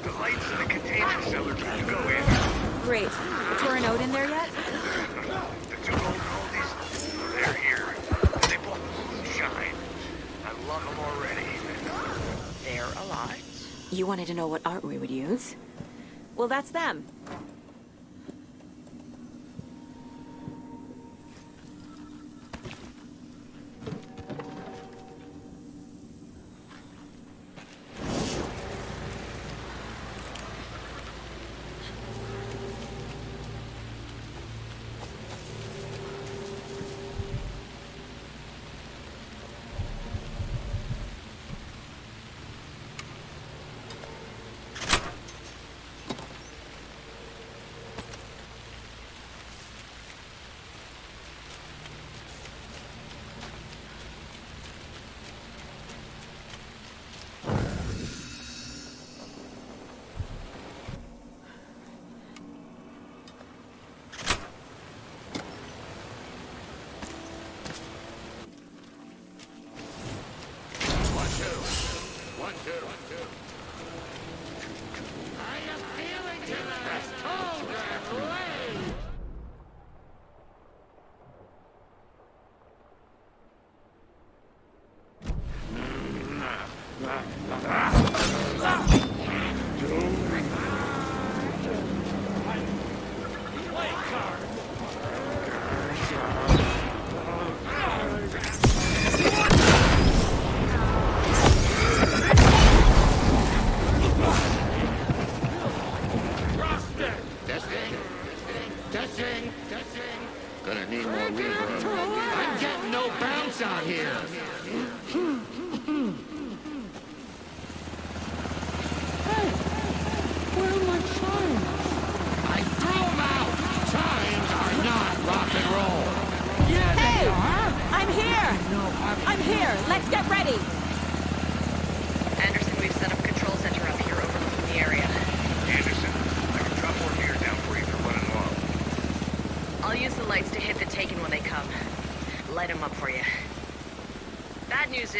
The lights in the containment cellar can go in. Great. Torn Odin there yet? The 2 old oldies, they're here. They bought moonshine. I love them already. They're alive. You wanted to know what art we would use? Well, that's them.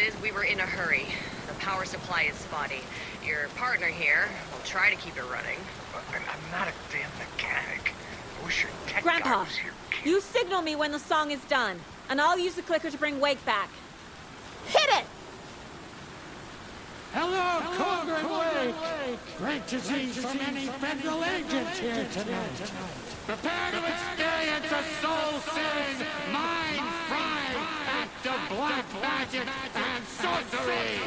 is, we were in a hurry. The power supply is spotty. Your partner here will try to keep it running. I'm not a damn mechanic. I wish your tech guy Grandpa, was here. you signal me when the song is done, and I'll use the clicker to bring Wake back. Hit it! Hello, Colgan Wake! Great to see so many federal agents here tonight. Prepare to experience a soul-searing, mind-frying act of black magic and sorcery!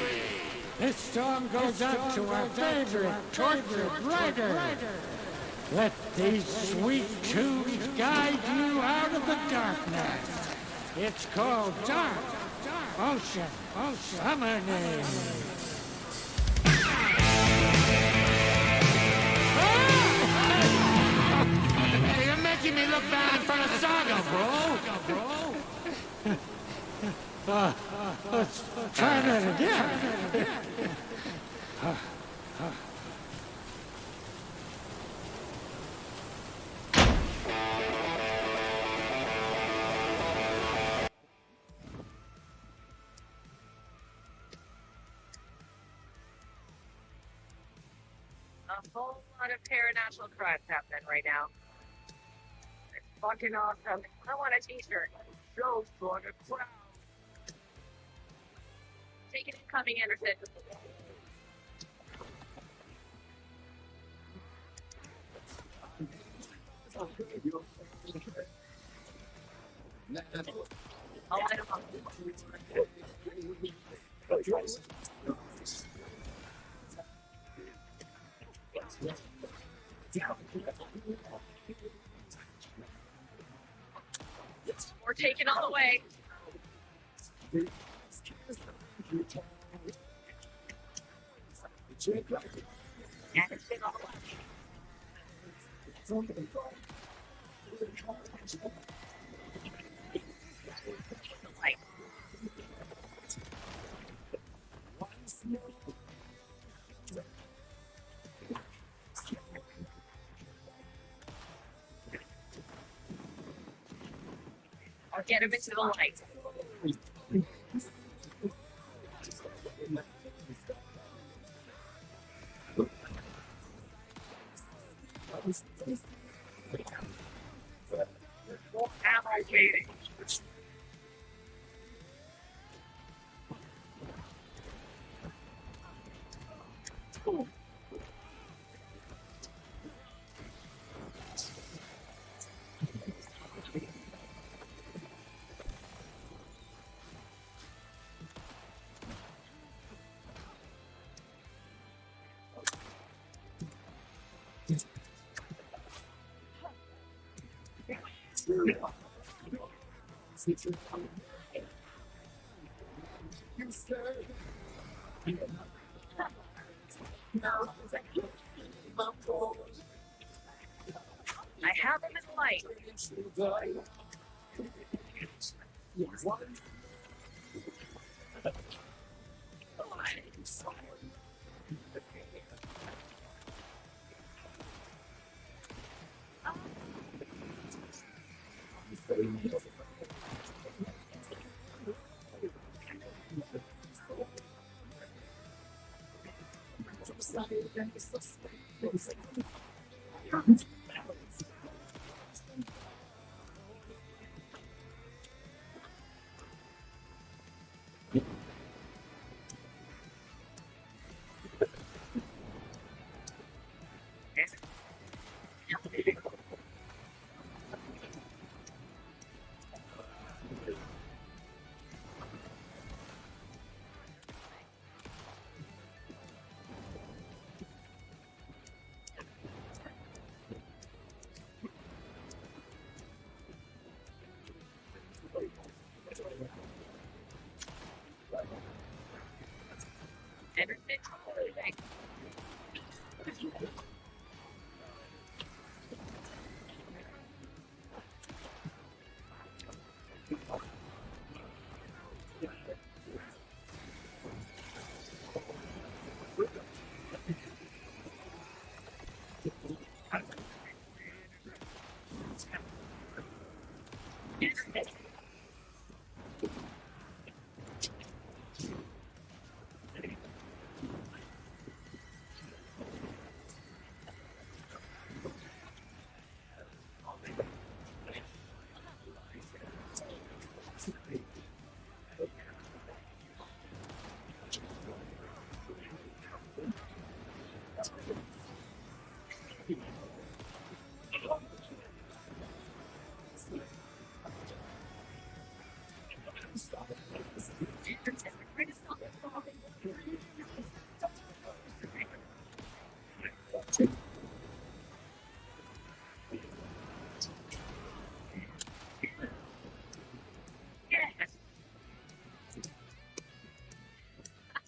This song goes out to our favorite tortured writer. Let these sweet tunes guide you out of the darkness. It's called Dark Ocean Summoning. You're making me look bad in front of Saga, bro. Let's try that again. A whole lot of paranormal crimes happening right now. It's fucking awesome. I want a t-shirt. So for the crowd. Take it incoming, Anderson. I'll light him up. We're taking all the way. Anderson on the left. Light. I'll get him into the light. Ammo waiting. I have him in light.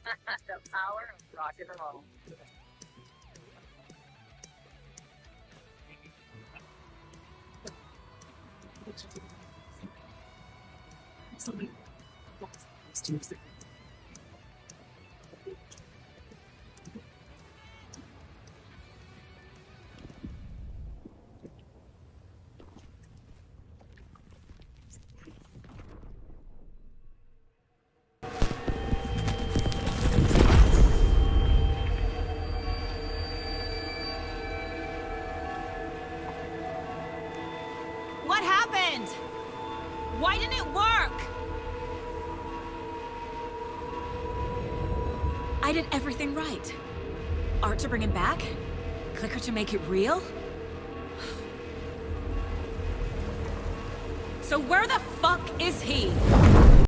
The power of rock and roll. What happened? Why didn't it work? I did everything right. Art to bring him back? Clicker to make it real? So where the fuck is he?